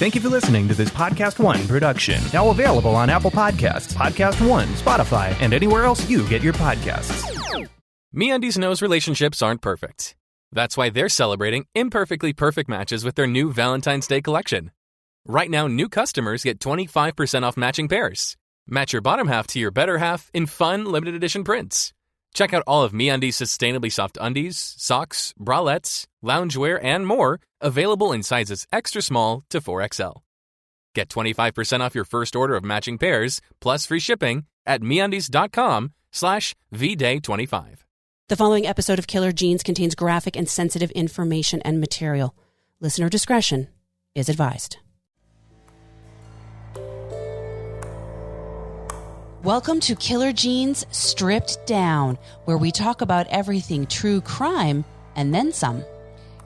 Thank you for listening to this Podcast One production. Now available on Apple Podcasts, Podcast One, Spotify, and anywhere else you get your podcasts. MeUndies knows relationships aren't perfect. That's why they're celebrating imperfectly perfect matches with their new Valentine's Day collection. Right now, new customers get 25% off matching pairs. Match your bottom half to your better half in fun, limited edition prints. Check out all of MeUndies' sustainably soft undies, socks, bralettes, loungewear, and more, available in sizes extra small to 4XL. Get 25% off your first order of matching pairs, plus free shipping at MeUndies.com/VDay25. The following episode of Killer Genes contains graphic and sensitive information and material. Listener discretion is advised. Welcome to Killer Genes Stripped Down, where we talk about everything true crime and then some.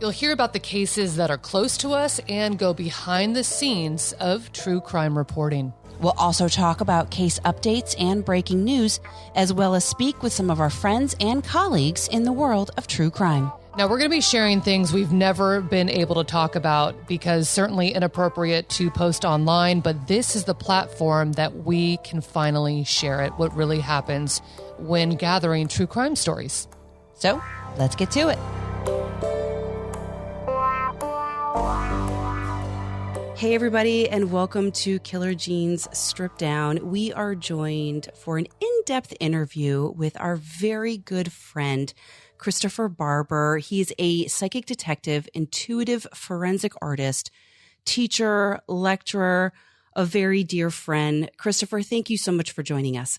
You'll hear about the cases that are close to us and go behind the scenes of true crime reporting. We'll also talk about case updates and breaking news, as well as speak with some of our friends and colleagues in the world of true crime. Now, we're going to be sharing things we've never been able to talk about because certainly inappropriate to post online, but this is the platform that we can finally share it, what really happens when gathering true crime stories. So, let's get to it. Hey, everybody, and welcome to Killer Genes Stripped Down. We are joined for an in-depth interview with our very good friend, Christopher Barbour. He's a psychic detective, intuitive forensic artist, teacher, lecturer, a very dear friend. Christopher, thank you so much for joining us.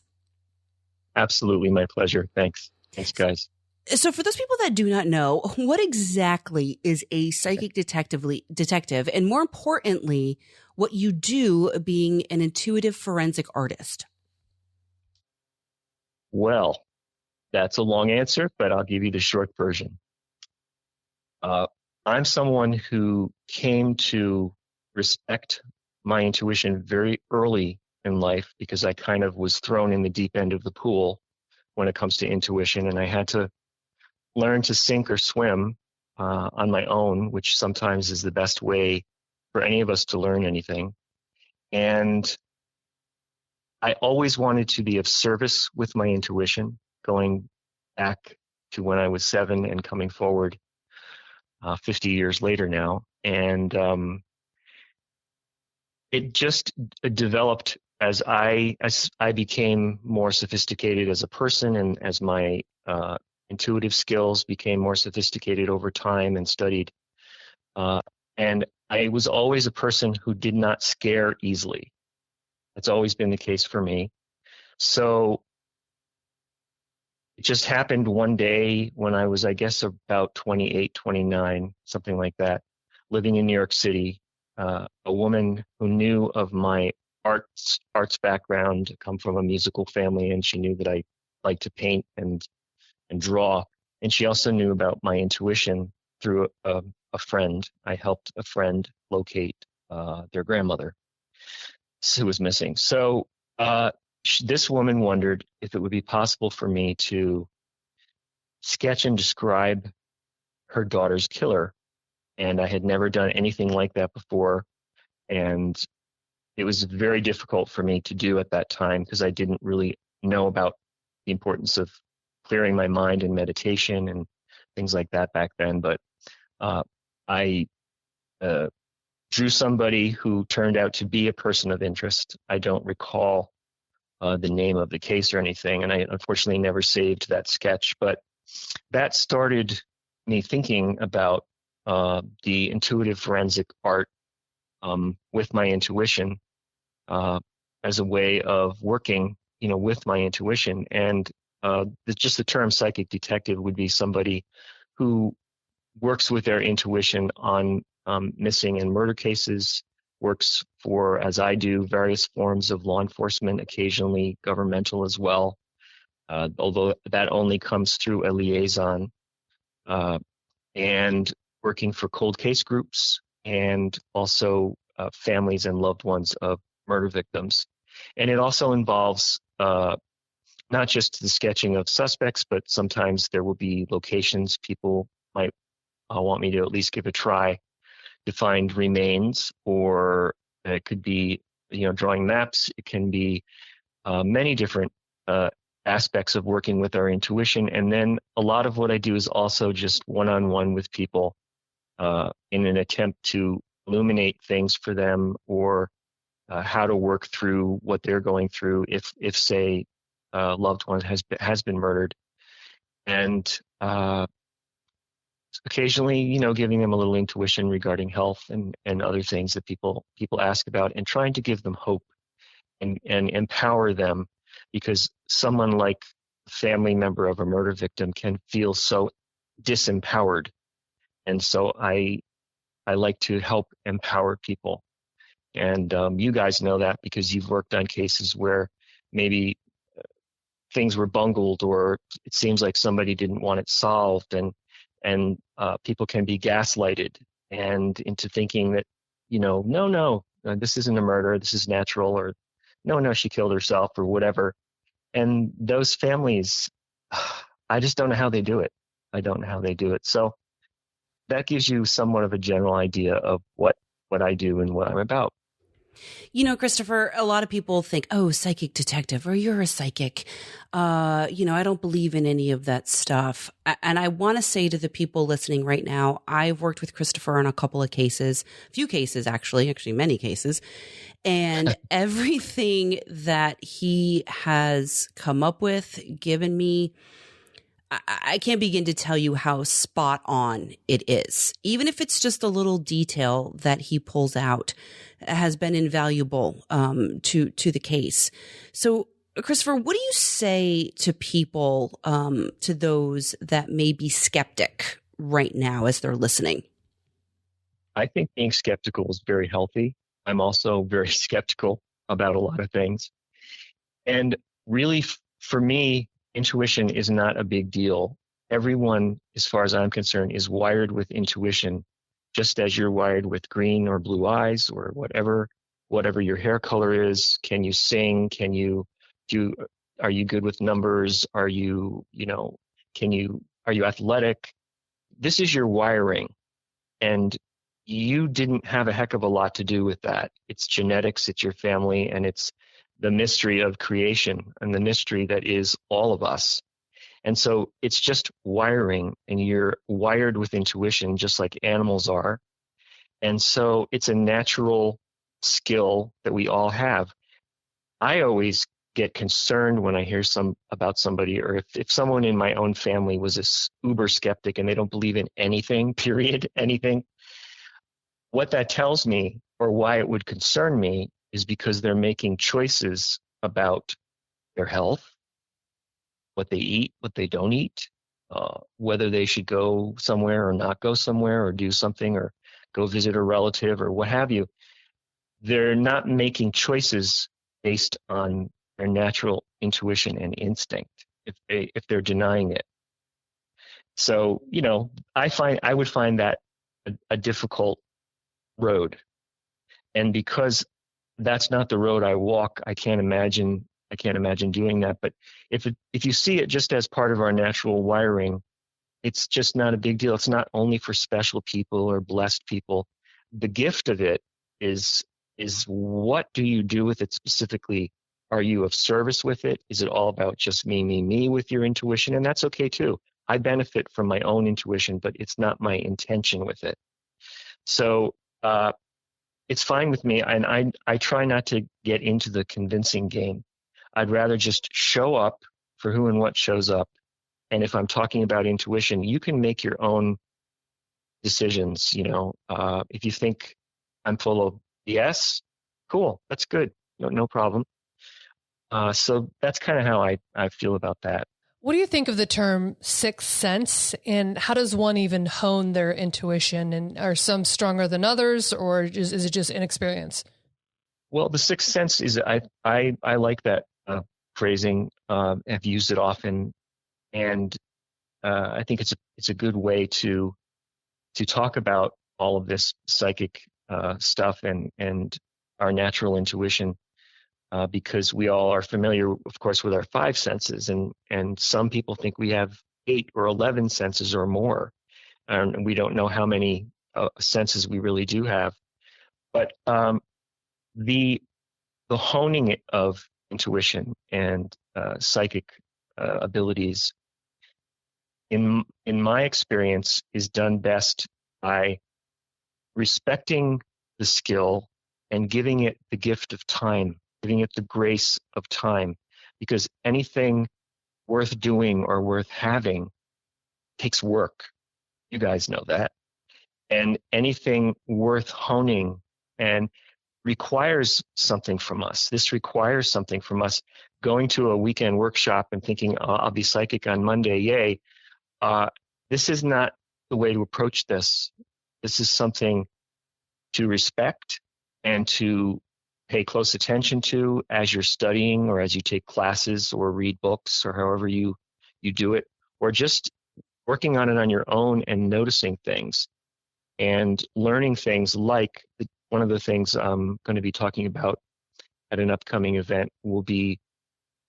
Absolutely, my pleasure. Thanks. Thanks, guys. So for those people that do not know, what exactly is a psychic detective, and more importantly, what you do being an intuitive forensic artist? Well, that's a long answer, but I'll give you the short version. I'm someone who came to respect my intuition very early in life because I kind of was thrown in the deep end of the pool when it comes to intuition, and I had to learn to sink or swim on my own, which sometimes is the best way for any of us to learn anything. And I always wanted to be of service with my intuition, going back to when I was 7 and coming forward 50 years later now. And it just developed as I became more sophisticated as a person, and as my intuitive skills became more sophisticated over time and studied. And I was always a person who did not scare easily. That's always been the case for me. So it just happened one day when I was, I guess, about 28, 29, something like that, living in New York City. A woman who knew of my arts background, come from a musical family, and she knew that I liked to paint and draw. And she also knew about my intuition through a friend. I helped a friend locate their grandmother who was missing. So this woman wondered if it would be possible for me to sketch and describe her daughter's killer. And I had never done anything like that before. And it was very difficult for me to do at that time because I didn't really know about the importance of clearing my mind and meditation and things like that back then. But I drew somebody who turned out to be a person of interest. I don't recall the name of the case or anything, and I unfortunately never saved that sketch. But that started me thinking about the intuitive forensic art with my intuition as a way of working, with my intuition. And just the term psychic detective would be somebody who works with their intuition on missing and murder cases, works for, as I do, various forms of law enforcement, occasionally governmental as well, although that only comes through a liaison, and working for cold case groups and also families and loved ones of murder victims. And it also involves not just the sketching of suspects, but sometimes there will be locations people might want me to at least give a try to find remains, or it could be, drawing maps. It can be many different aspects of working with our intuition. And then a lot of what I do is also just one-on-one with people in an attempt to illuminate things for them, or how to work through what they're going through if say, a loved one has been murdered. And occasionally, giving them a little intuition regarding health and other things that people ask about, and trying to give them hope and empower them, because someone like a family member of a murder victim can feel so disempowered. And so I like to help empower people. And you guys know that because you've worked on cases where maybe things were bungled, or it seems like somebody didn't want it solved, and people can be gaslighted and into thinking that, no, this isn't a murder, this is natural, or no, she killed herself, or whatever. And those families, I just don't know how they do it. I don't know how they do it. So that gives you somewhat of a general idea of what I do and what I'm about. Christopher, a lot of people think, oh, psychic detective, or you're a psychic. I don't believe in any of that stuff. And I want to say to the people listening right now, I've worked with Christopher on a couple of cases, few cases, actually many cases. And everything that he has come up with, given me, I can't begin to tell you how spot on it is. Even if it's just a little detail that he pulls out, has been invaluable to the case. So, Christopher, what do you say to people, to those that may be skeptic right now as they're listening? I think being skeptical is very healthy. I'm also very skeptical about a lot of things. And really, for me, intuition is not a big deal. Everyone, as far as I'm concerned, is wired with intuition, just as you're wired with green or blue eyes, or whatever your hair color is. Can you sing? Are you good with numbers? Are you athletic? This is your wiring. And you didn't have a heck of a lot to do with that. It's genetics, it's your family, and it's the mystery of creation and the mystery that is all of us. And so it's just wiring, and you're wired with intuition just like animals are. And so it's a natural skill that we all have. I always get concerned when I hear about somebody, or if someone in my own family was a uber skeptic and they don't believe in anything, period, anything. What that tells me, or why it would concern me, is because they're making choices about their health, what they eat, what they don't eat, whether they should go somewhere or not go somewhere, or do something, or go visit a relative, or what have you. They're not making choices based on their natural intuition and instinct if they're denying it. So, I would find that a difficult road. And because that's not the road I walk, I can't imagine doing that. But if you see it just as part of our natural wiring, it's just not a big deal. It's not only for special people or blessed people. The gift of it is what do you do with it specifically? Are you of service with it? Is it all about just me with your intuition? And that's okay too. I benefit from my own intuition, but it's not my intention with it. So it's fine with me. And I try not to get into the convincing game. I'd rather just show up for who and what shows up. And if I'm talking about intuition, you can make your own decisions. If you think I'm full of BS, cool, that's good, no problem. So that's kind of how I feel about that. What do you think of the term sixth sense, and how does one even hone their intuition? And are some stronger than others, or is it just inexperience? Well, the sixth sense is I like that phrasing. I've used it often, and I think it's a good way to talk about all of this psychic stuff and our natural intuition. Because we all are familiar, of course, with our five senses, and some people think we have 8 or 11 senses or more, and we don't know how many senses we really do have. But the honing of intuition and psychic abilities, in my experience, is done best by respecting the skill and giving it the gift of time, giving it the grace of time, because anything worth doing or worth having takes work. You guys know that. And anything worth honing and requires something from us. This requires something from us. Going to a weekend workshop and thinking, oh, I'll be psychic on Monday, yay. This is not the way to approach this. This is something to respect and to pay close attention to as you're studying or as you take classes or read books or however you do it, or just working on it on your own and noticing things and learning things like one of the things I'm going to be talking about at an upcoming event will be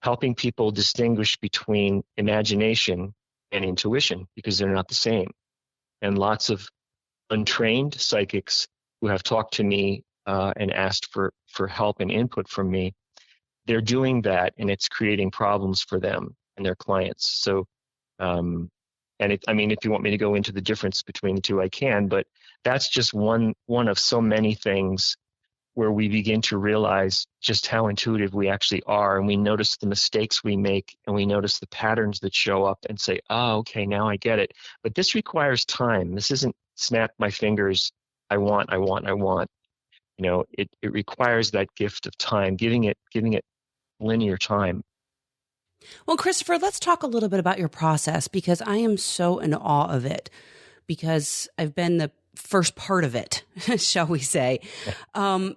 helping people distinguish between imagination and intuition, because they're not the same. And lots of untrained psychics who have talked to me and asked for help and input from me, they're doing that, and it's creating problems for them and their clients. So, if you want me to go into the difference between the two, I can, but that's just one of so many things where we begin to realize just how intuitive we actually are, and we notice the mistakes we make, and we notice the patterns that show up and say, oh, okay, now I get it. But this requires time. This isn't snap my fingers, I want. It requires that gift of time, giving it linear time. Well, Christopher, let's talk a little bit about your process, because I am so in awe of it, because I've been the first part of it, shall we say. And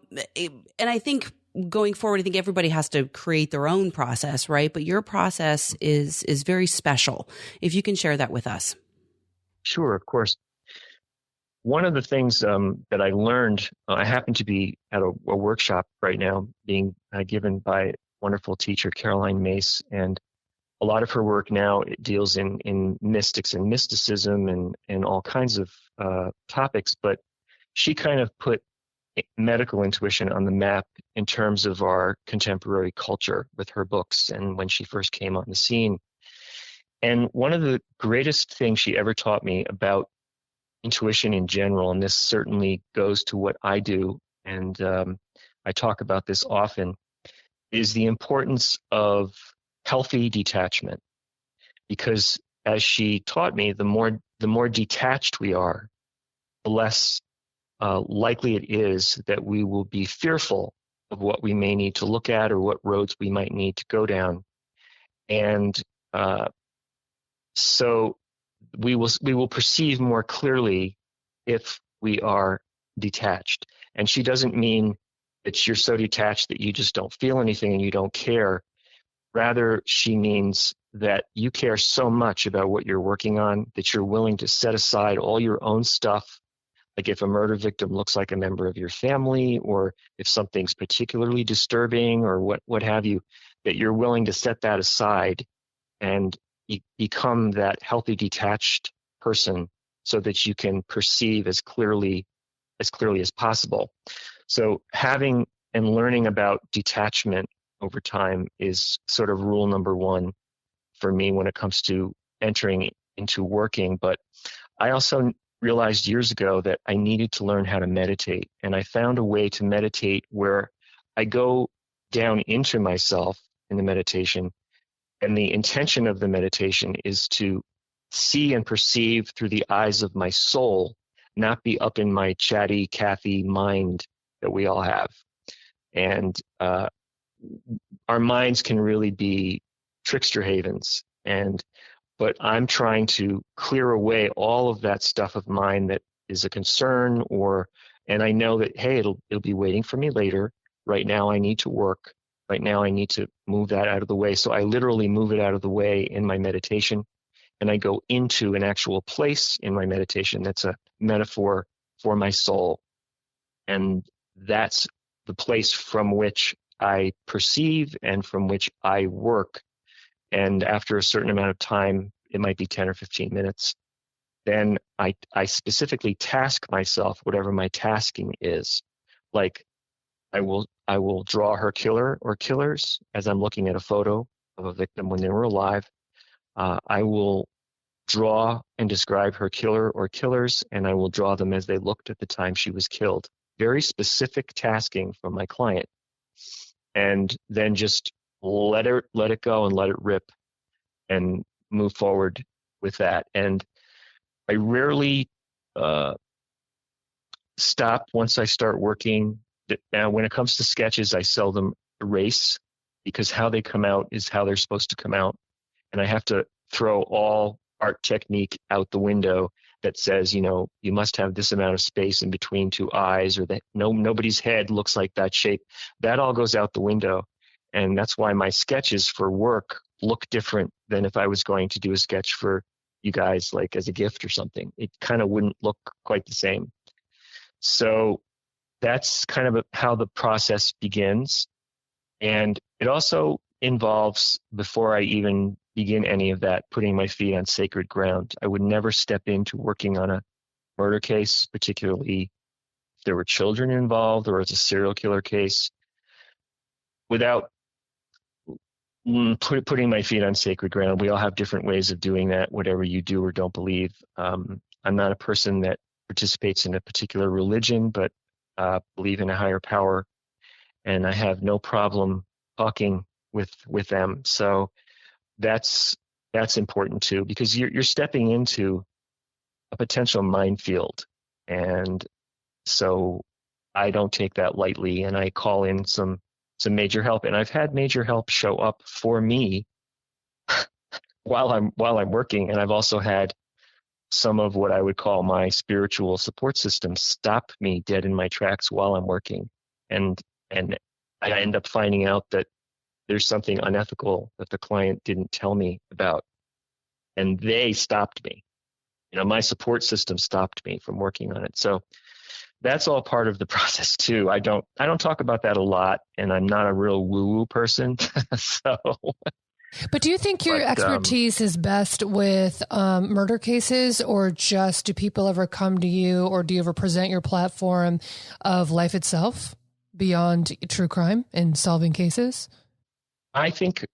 I think going forward, I think everybody has to create their own process, right? But your process is very special. If you can share that with us. Sure, of course. One of the things that I learned, I happen to be at a workshop right now being given by a wonderful teacher, Caroline Mace, and a lot of her work now it deals in mystics and mysticism and all kinds of topics, but she kind of put medical intuition on the map in terms of our contemporary culture with her books and when she first came on the scene. And one of the greatest things she ever taught me about intuition in general, and this certainly goes to what I do, and I talk about this often, is the importance of healthy detachment. Because as she taught me, the more detached we are, the less likely it is that we will be fearful of what we may need to look at or what roads we might need to go down. And so we will perceive more clearly if we are detached. And she doesn't mean that you're so detached that you just don't feel anything and you don't care. Rather, she means that you care so much about what you're working on that you're willing to set aside all your own stuff. Like if a murder victim looks like a member of your family, or if something's particularly disturbing or what have you, that you're willing to set that aside and become that healthy, detached person so that you can perceive as clearly as possible. So having and learning about detachment over time is sort of rule number one for me when it comes to entering into working. But I also realized years ago that I needed to learn how to meditate. And I found a way to meditate where I go down into myself in the meditation. And the intention of the meditation is to see and perceive through the eyes of my soul, not be up in my chatty Cathy mind that we all have. And our minds can really be trickster havens. But I'm trying to clear away all of that stuff of mine that is a concern, and I know that, hey, it'll be waiting for me later. Right now I need to work. Right now I need to move that out of the way. So I literally move it out of the way in my meditation, and I go into an actual place in my meditation that's a metaphor for my soul. And that's the place from which I perceive and from which I work. And after a certain amount of time, it might be 10 or 15 minutes, then I specifically task myself, whatever my tasking is. Like I will draw her killer or killers as I'm looking at a photo of a victim when they were alive. I will draw and describe her killer or killers, and I will draw them as they looked at the time she was killed. Very specific tasking from my client. And then just let it go and let it rip and move forward with that. And I rarely stop once I start working. Now, when it comes to sketches, I seldom erase, because how they come out is how they're supposed to come out. And I have to throw all art technique out the window that says, you must have this amount of space in between two eyes, or that nobody's head looks like that shape. That all goes out the window. And that's why my sketches for work look different than if I was going to do a sketch for you guys, like as a gift or something. It kind of wouldn't look quite the same. So that's kind of how the process begins. And it also involves, before I even begin any of that, putting my feet on sacred ground. I would never step into working on a murder case, particularly if there were children involved or it's a serial killer case, without putting my feet on sacred ground. We all have different ways of doing that, whatever you do or don't believe. I'm not a person that participates in a particular religion, but believe in a higher power, and I have no problem talking with them. So that's important too, because you're stepping into a potential minefield, and so I don't take that lightly, and I call in some major help. And I've had major help show up for me while I'm working, and I've also had some of what I would call my spiritual support system stop me dead in my tracks while I'm working, and I end up finding out that there's something unethical that the client didn't tell me about, and they stopped me. My support system stopped me from working on it. So that's all part of the process too. I don't talk about that a lot, and I'm not a real woo-woo person. So, but do you think your expertise is best with murder cases, or just do people ever come to you, or do you ever present your platform of life itself beyond true crime and solving cases? I think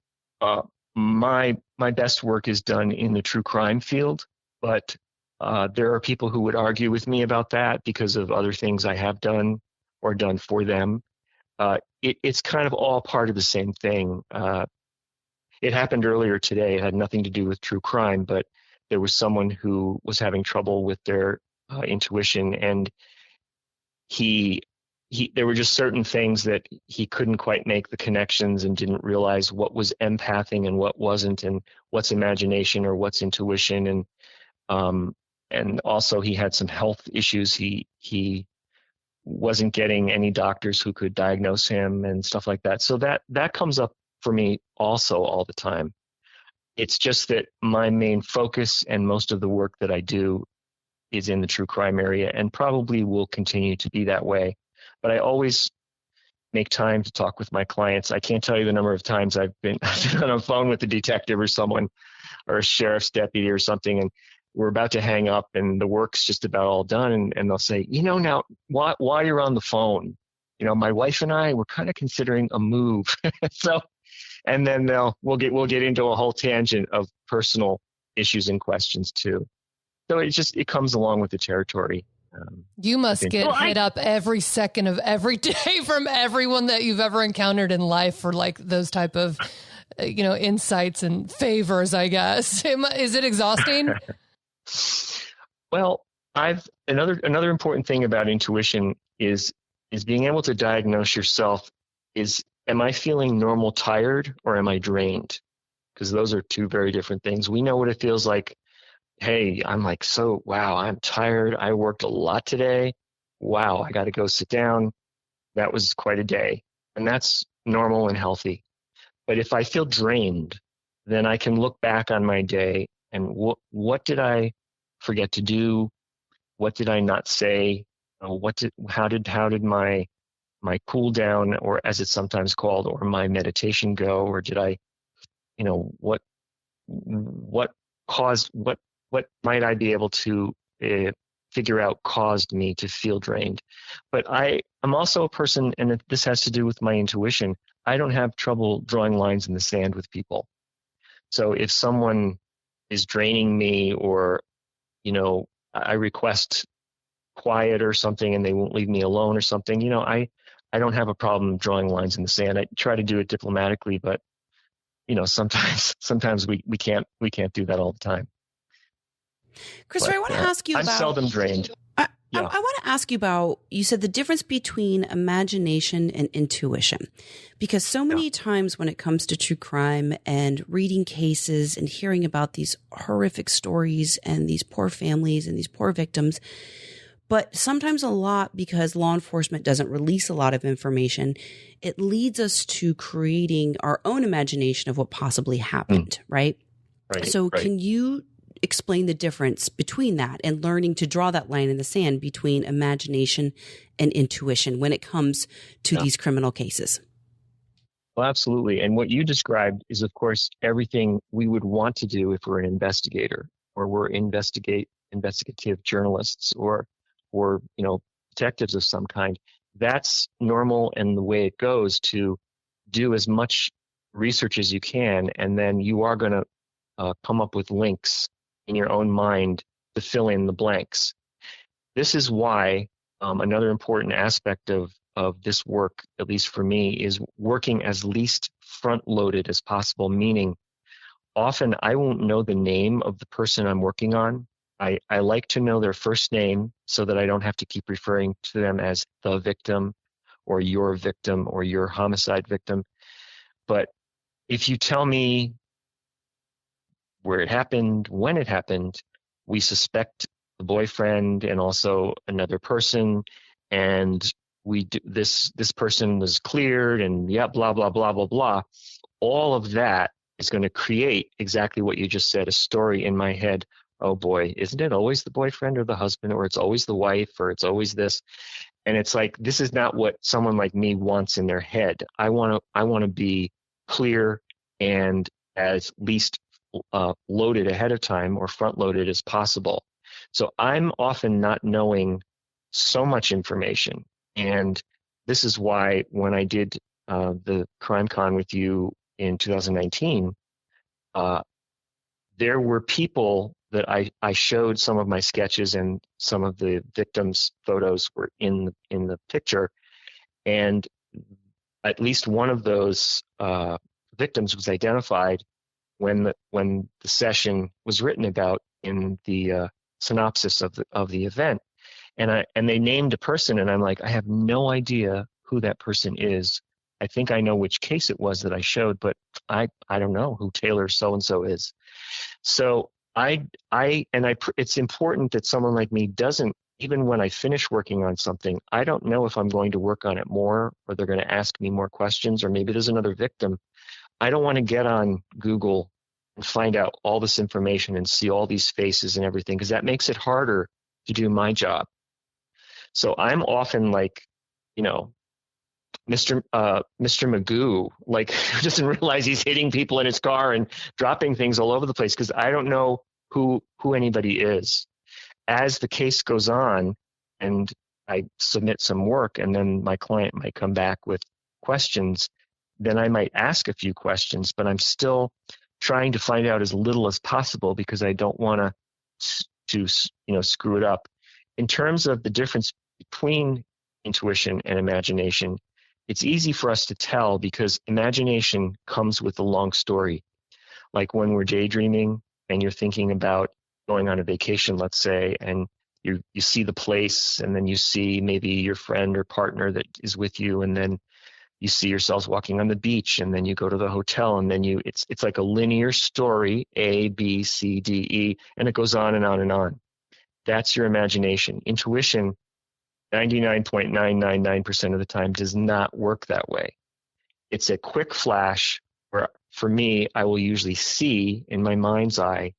my best work is done in the true crime field, but there are people who would argue with me about that because of other things I have done or done for them. It's kind of all part of the same thing. It happened earlier today. It had nothing to do with true crime, but there was someone who was having trouble with their intuition, and there were just certain things that he couldn't quite make the connections and didn't realize what was empathing and what wasn't, and what's imagination or what's intuition. And also he had some health issues. He wasn't getting any doctors who could diagnose him and stuff like that. So that comes up for me also all the time. It's just that my main focus and most of the work that I do is in the true crime area, and probably will continue to be that way. But I always make time to talk with my clients. I can't tell you the number of times I've been on a phone with a detective or someone, or a sheriff's deputy or something, and we're about to hang up and the work's just about all done. And they'll say, now while you're on the phone, my wife and I were kind of considering a move. So, and then we'll get into a whole tangent of personal issues and questions too. So it comes along with the territory. You must get hit up every second of every day from everyone that you've ever encountered in life for like those type of, insights and favors, I guess. Is it exhausting? Well, another important thing about intuition is being able to diagnose yourself. Am I feeling normal tired, or am I drained? Because those are two very different things. We know what it feels like. Hey, I'm like, wow, I'm tired. I worked a lot today. Wow, I got to go sit down. That was quite a day. And that's normal and healthy. But if I feel drained, then I can look back on my day and what did I forget to do? What did I not say? How did my cool down, or as it's sometimes called, or my meditation go? Or did I, what caused, what might I be able to figure out caused me to feel drained. But I'm also a person, and this has to do with my intuition. I don't have trouble drawing lines in the sand with people. So if someone is draining me, or, I request quiet or something and they won't leave me alone or something, I don't have a problem drawing lines in the sand. I try to do it diplomatically, but sometimes we can't do that all the time. Christopher, I want to ask you I'm seldom drained. I want to ask you about, you said the difference between imagination and intuition, because so many times when it comes to true crime and reading cases and hearing about these horrific stories and these poor families and these poor victims, but sometimes a lot because law enforcement doesn't release a lot of information, it leads us to creating our own imagination of what possibly happened, right? Right. So right. Can you explain the difference between that and learning to draw that line in the sand between imagination and intuition when it comes to these criminal cases? Well, absolutely. And what you described is, of course, everything we would want to do if we're an investigator, or we're investigative journalists, or detectives of some kind. That's normal, and the way it goes, to do as much research as you can, and then you are going to come up with links in your own mind to fill in the blanks. This is why another important aspect of this work, at least for me, is working as least front-loaded as possible, meaning often I won't know the name of the person I'm working on. I like to know their first name so that I don't have to keep referring to them as the victim or your victim or your homicide victim. But if you tell me where it happened, when it happened, we suspect the boyfriend and also another person, and this person was cleared, and blah, blah, blah, blah, blah. All of that is going to create exactly what you just said, a story in my head. Oh boy, isn't it always the boyfriend or the husband, or it's always the wife, or it's always this? And it's like, this is not what someone like me wants in their head. I want to be clear and as least loaded ahead of time or front loaded as possible. So I'm often not knowing so much information. And this is why when I did the Crime Con with you in 2019, there were people that I showed some of my sketches, and some of the victims' photos were in the picture. And at least one of those victims was identified when the session was written about in the synopsis of the event. And they named a person, and I'm like, I have no idea who that person is. I think I know which case it was that I showed, but I don't know who Taylor so-and-so is. So it's important that someone like me doesn't, even when I finish working on something, I don't know if I'm going to work on it more, or they're going to ask me more questions, or maybe there's another victim. I don't want to get on Google and find out all this information and see all these faces and everything, because that makes it harder to do my job. So I'm often like, Mr. Magoo, like, who doesn't realize he's hitting people in his car and dropping things all over the place, because I don't know who anybody is. As the case goes on and I submit some work, and then my client might come back with questions, then I might ask a few questions, but I'm still trying to find out as little as possible, because I don't want to screw it up. In terms of the difference between intuition and imagination, it's easy for us to tell, because imagination comes with a long story. Like when we're daydreaming and you're thinking about going on a vacation, let's say, and you see the place, and then you see maybe your friend or partner that is with you, and then you see yourselves walking on the beach, and then you go to the hotel, and then it's like a linear story, A, B, C, D, E, and it goes on and on and on. That's your imagination. Intuition, 99.999% of the time, does not work that way. It's a quick flash where, for me, I will usually see in my mind's eye.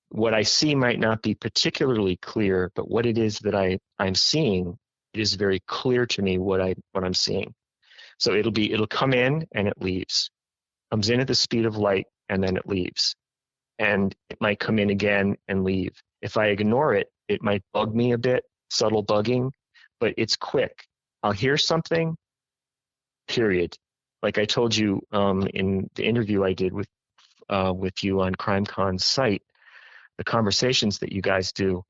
What I see might not be particularly clear, but what it is that I'm seeing, it is very clear to me what I'm seeing. So it'll come in and it leaves. Comes in at the speed of light and then it leaves. And it might come in again and leave. If I ignore it, It might bug me a bit, subtle bugging, but it's quick. I'll hear something, period. Like I told you in the interview I did with you on CrimeCon's site, the conversations that you guys do.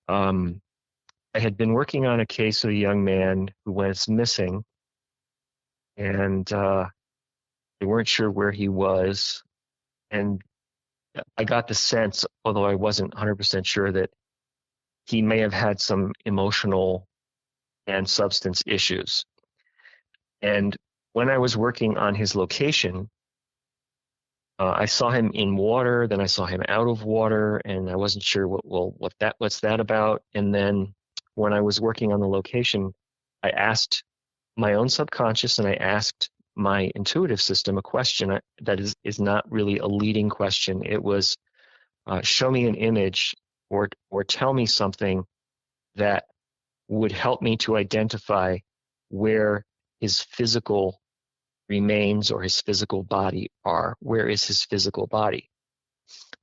I had been working on a case of a young man who went missing, and they weren't sure where he was. And I got the sense, although I wasn't 100% sure, that he may have had some emotional and substance issues. And when I was working on his location, I saw him in water, then I saw him out of water, and I wasn't sure what's that about. And then when I was working on the location, I asked my own subconscious and I asked my intuitive system a question that is not really a leading question. It was, show me an image or tell me something that would help me to identify where his physical remains or his physical body are. Where is his physical body?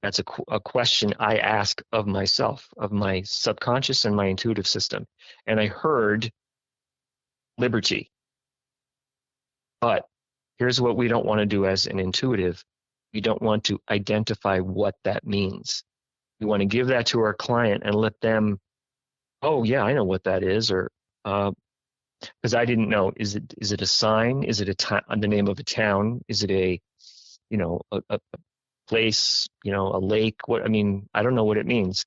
That's a question I ask of myself, of my subconscious and my intuitive system. And I heard liberty. But here's what we don't want to do as an intuitive. We don't want to identify what that means. We want to give that to our client and let them, oh yeah, I know what that is, or because I didn't know. Is it a sign? Is it the name of a town? Is it a place? A lake? I don't know what it means.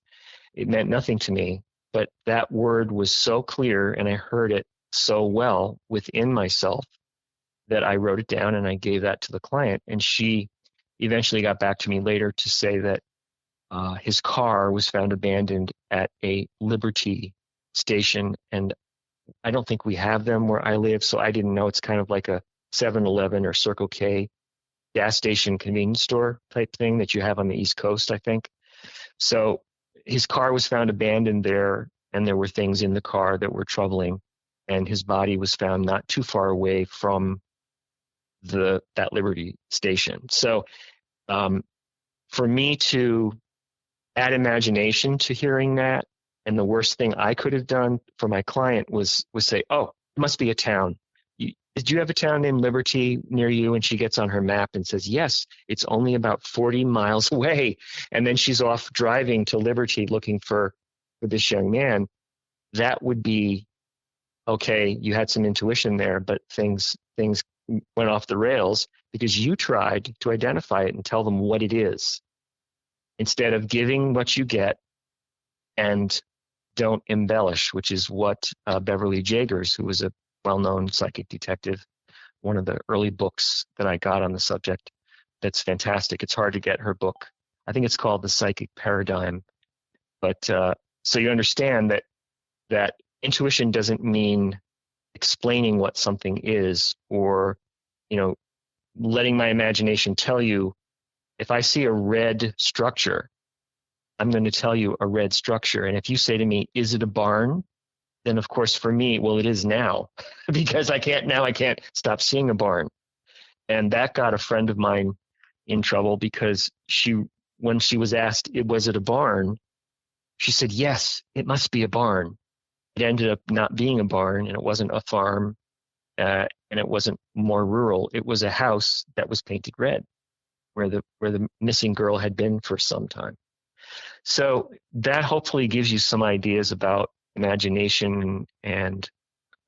It meant nothing to me. But that word was so clear, and I heard it so well within myself that I wrote it down and I gave that to the client. And she eventually got back to me later to say that his car was found abandoned at a Liberty station, and I don't think we have them where I live, so I didn't know. It's kind of like a 7-Eleven or Circle K gas station convenience store type thing that you have on the East Coast, I think. So his car was found abandoned there, and there were things in the car that were troubling, and his body was found not too far away from that Liberty station. So for me to add imagination to hearing that, and the worst thing I could have done for my client was say, oh, it must be a town. Did you have a town named Liberty near you? And she gets on her map and says, yes, it's only about 40 miles away. And then she's off driving to Liberty looking for this young man. That would be, okay, you had some intuition there, but things went off the rails because you tried to identify it and tell them what it is, instead of giving what you get and don't embellish, which is what Beverly Jagers, who was a well-known psychic detective, one of the early books that I got on the subject, that's fantastic. It's hard to get her book. I think it's called The Psychic Paradigm. But so you understand that intuition doesn't mean explaining what something is, or letting my imagination tell you, if I see a red structure, I'm going to tell you a red structure. And if you say to me, is it a barn? Then of course for me, well, it is now because I can't stop seeing a barn. And that got a friend of mine in trouble because when she was asked, was it a barn? She said, yes, it must be a barn. It ended up not being a barn, and it wasn't a farm, and it wasn't more rural. It was a house that was painted red, where the missing girl had been for some time. So that hopefully gives you some ideas about imagination and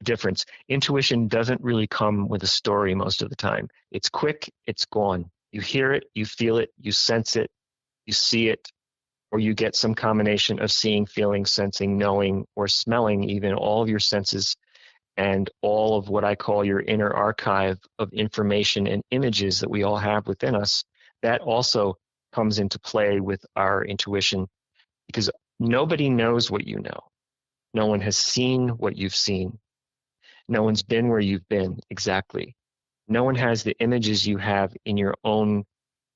difference. Intuition doesn't really come with a story most of the time. It's quick, it's gone. You hear it, you feel it, you sense it, you see it, or you get some combination of seeing, feeling, sensing, knowing, or smelling, even all of your senses and all of what I call your inner archive of information and images that we all have within us. That also comes into play with our intuition, because nobody knows what you know. No one has seen what you've seen. No one's been where you've been exactly. No one has the images you have in your own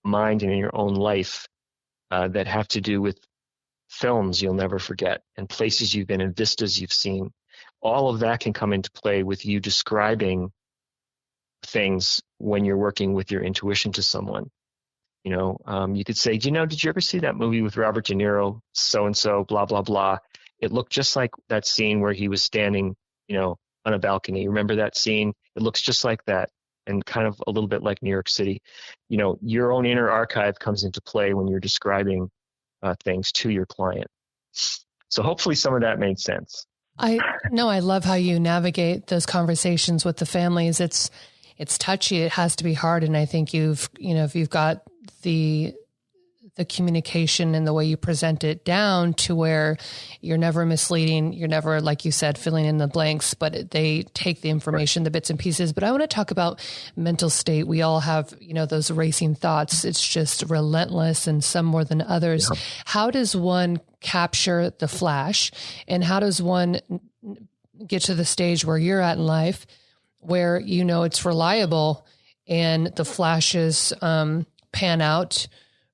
mind and in your own life that have to do with films you'll never forget and places you've been and vistas you've seen. All of that can come into play with you describing things when you're working with your intuition to someone. You could say, did you ever see that movie with Robert De Niro, so-and-so, blah, blah, blah. It looked just like that scene where he was standing, on a balcony. Remember that scene? It looks just like that, and kind of a little bit like New York City. Your own inner archive comes into play when you're describing things to your client. So hopefully some of that made sense. I love how you navigate those conversations with the families. It's touchy. It has to be hard. And I think if you've got the communication and the way you present it down to where you're never misleading, you're never, like you said, filling in the blanks, but they take the information, the bits and pieces. But I want to talk about mental state. We all have, those racing thoughts. It's just relentless, and some more than others. Yeah. How does one capture the flash, and how does one get to the stage where you're at in life where, it's reliable and the flashes pan out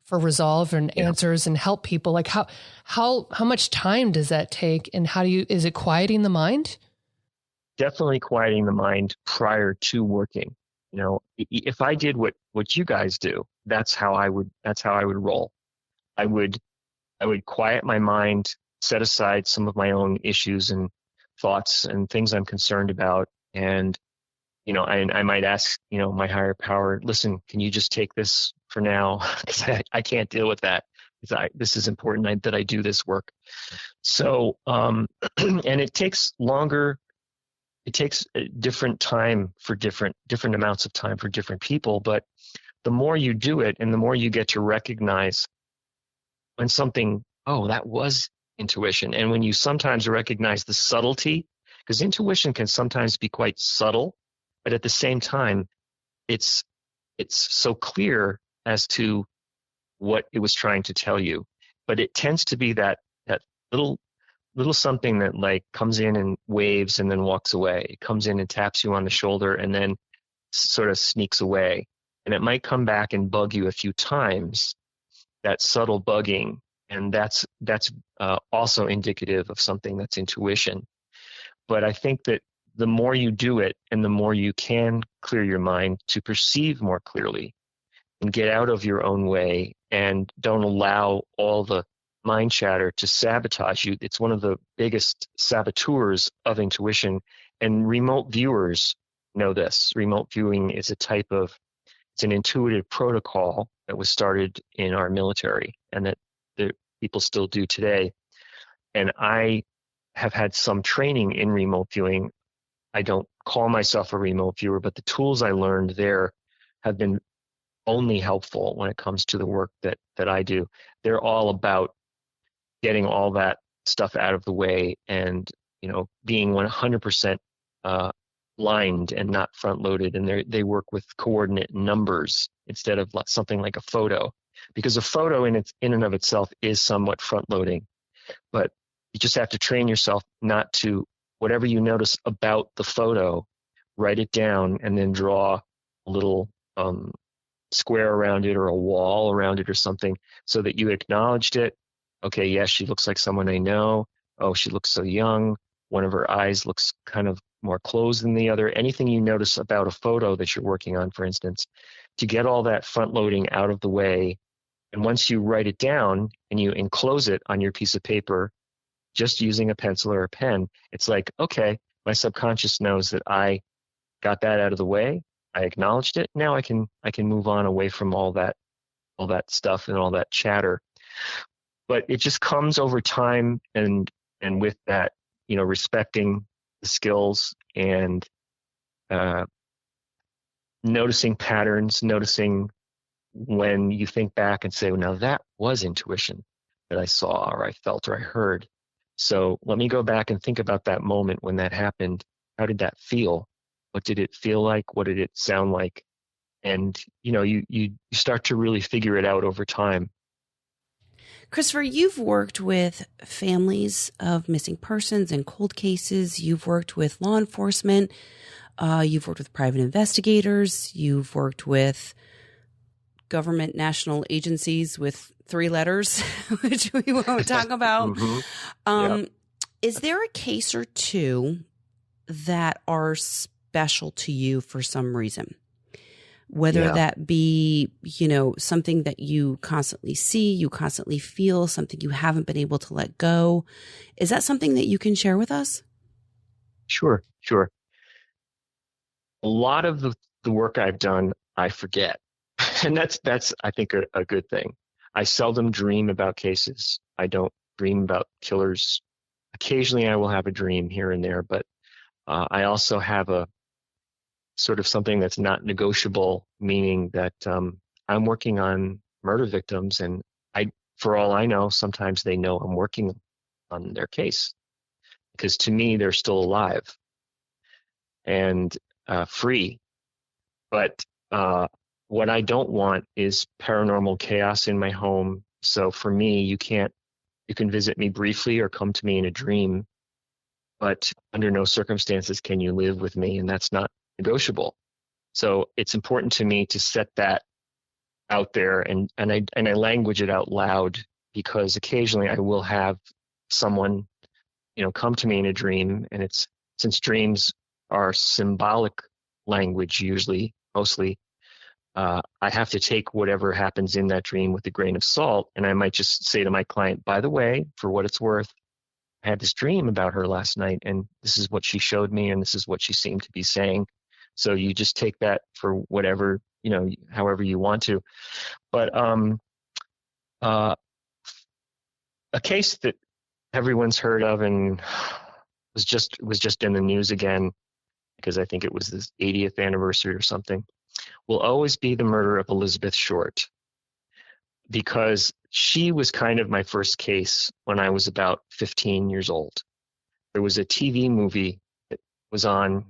for resolve and answers and help people? Like how much time does that take, and is it quieting the mind? Definitely quieting the mind prior to working. If I did what you guys do, that's how I would roll. I would quiet my mind, set aside some of my own issues and thoughts and things I'm concerned about. And, I might ask, my higher power, listen, can you just take this for now? Because I can't deal with that. This is important that I do this work. So, and it takes longer. It takes a different time for different amounts of time for different people. But the more you do it, and the more you get to recognize when something, that was intuition. And when you sometimes recognize the subtlety, because intuition can sometimes be quite subtle, but at the same time, it's so clear as to what it was trying to tell you. But it tends to be that little something that like comes in and waves and then walks away. It comes in and taps you on the shoulder and then sort of sneaks away. And it might come back and bug you a few times, that subtle bugging. And that's also indicative of something that's intuition. But I think that the more you do it, and the more you can clear your mind to perceive more clearly and get out of your own way, and don't allow all the mind chatter to sabotage you. It's one of the biggest saboteurs of intuition, and remote viewers know this. Remote viewing is it's an intuitive protocol that was started in our military, and that the people still do today. And I have had some training in remote viewing. I don't call myself a remote viewer, but the tools I learned there have been only helpful when it comes to the work that I do. They're all about getting all that stuff out of the way, and being 100% lined and not front loaded. And they work with coordinate numbers instead of something like a photo, because a photo in and of itself is somewhat front loading. But you just have to train yourself not to, whatever you notice about the photo, write it down and then draw a little square around it, or a wall around it, or something, so that you acknowledged it. Okay, yes, she looks like someone I know. Oh, she looks so young. One of her eyes looks kind of more closed than the other. Anything you notice about a photo that you're working on, for instance, to get all that front loading out of the way. And once you write it down and you enclose it on your piece of paper, just using a pencil or a pen, it's like, okay, my subconscious knows that I got that out of the way. I acknowledged it. Now I can move on away from all that stuff and all that chatter. But it just comes over time, and with that, respecting the skills and noticing patterns, noticing when you think back and say, well, now that was intuition that I saw, or I felt, or I heard. So let me go back and think about that moment when that happened. How did that feel? What did it feel like? What did it sound like? And, you start to really figure it out over time. Christopher, you've worked with families of missing persons and cold cases. You've worked with law enforcement. You've worked with private investigators. You've worked with government national agencies with 3 letters, which we won't talk about. Mm-hmm. Yep. Is there a case or two that are special to you for some reason? whether that be, something that you constantly see, you constantly feel, something you haven't been able to let go. Is that something that you can share with us? Sure. A lot of the work I've done, I forget. And that's I think a good thing. I seldom dream about cases. I don't dream about killers. Occasionally I will have a dream here and there, but I also have a sort of something that's not negotiable, meaning that I'm working on murder victims, and for all I know, sometimes they know I'm working on their case, because to me, they're still alive and free. But what I don't want is paranormal chaos in my home. So for me, you can visit me briefly or come to me in a dream, but under no circumstances can you live with me, and that's not negotiable. So it's important to me to set that out there, and I language it out loud, because occasionally I will have someone, come to me in a dream, and since dreams are symbolic language mostly, I have to take whatever happens in that dream with a grain of salt, and I might just say to my client, by the way, for what it's worth, I had this dream about her last night, and this is what she showed me, and this is what she seemed to be saying. So you just take that for whatever, however you want to. But a case that everyone's heard of and was just in the news again, because I think it was this 80th anniversary or something, will always be the murder of Elizabeth Short, because she was kind of my first case when I was about 15 years old. There was a TV movie that was on,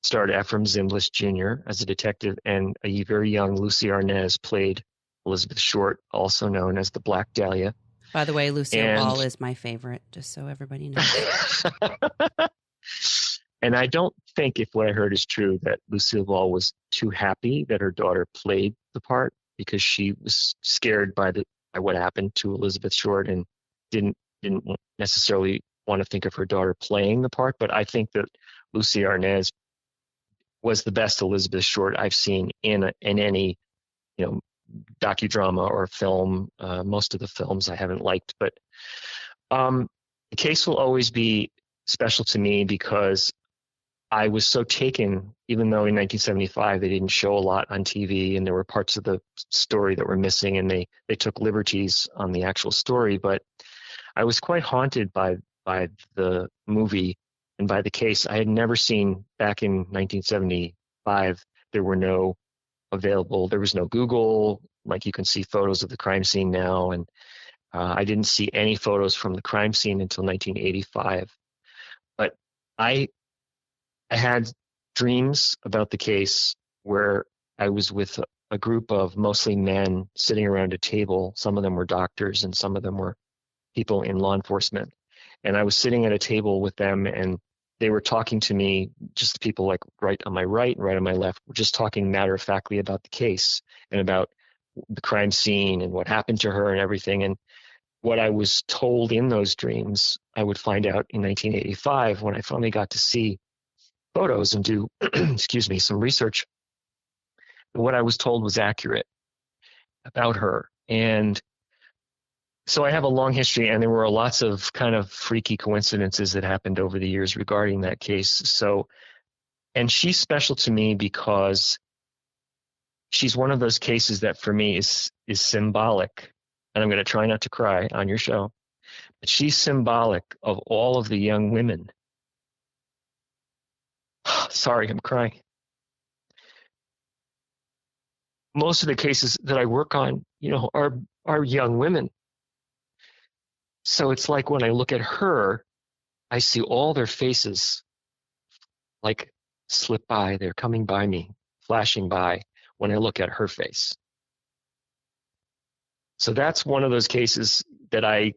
starred Ephraim Zimbalist Jr. as a detective, and a very young Lucy Arnaz played Elizabeth Short, also known as the Black Dahlia. By the way, Lucille Ball is my favorite, just so everybody knows. And I don't think, if what I heard is true, that Lucille Ball was too happy that her daughter played the part, because she was scared by what happened to Elizabeth Short and didn't necessarily want to think of her daughter playing the part. But I think that Lucy Arnaz was the best Elizabeth Short I've seen in any, docudrama or film. Most of the films I haven't liked, but the case will always be special to me, because I was so taken, even though in 1975 they didn't show a lot on TV, and there were parts of the story that were missing, and they took liberties on the actual story. But I was quite haunted by the movie and by the case. I had never seen, back in 1975, there was no Google, like you can see photos of the crime scene now. And I didn't see any photos from the crime scene until 1985. But I had dreams about the case where I was with a group of mostly men sitting around a table. Some of them were doctors and some of them were people in law enforcement. And I was sitting at a table with them, and they were talking to me, just people like right on my right and right on my left, were just talking matter-of-factly about the case and about the crime scene and what happened to her and everything. And what I was told in those dreams, I would find out in 1985 when I finally got to see photos and do, some research. What I was told was accurate about her. And so I have a long history, and there were lots of kind of freaky coincidences that happened over the years regarding that case. So, and she's special to me because she's one of those cases that for me is symbolic. And I'm going to try not to cry on your show, but she's symbolic of all of the young women. Sorry, I'm crying. Most of the cases that I work on, are young women. So it's like when I look at her, I see all their faces like slip by. They're coming by me, flashing by when I look at her face. So that's one of those cases that I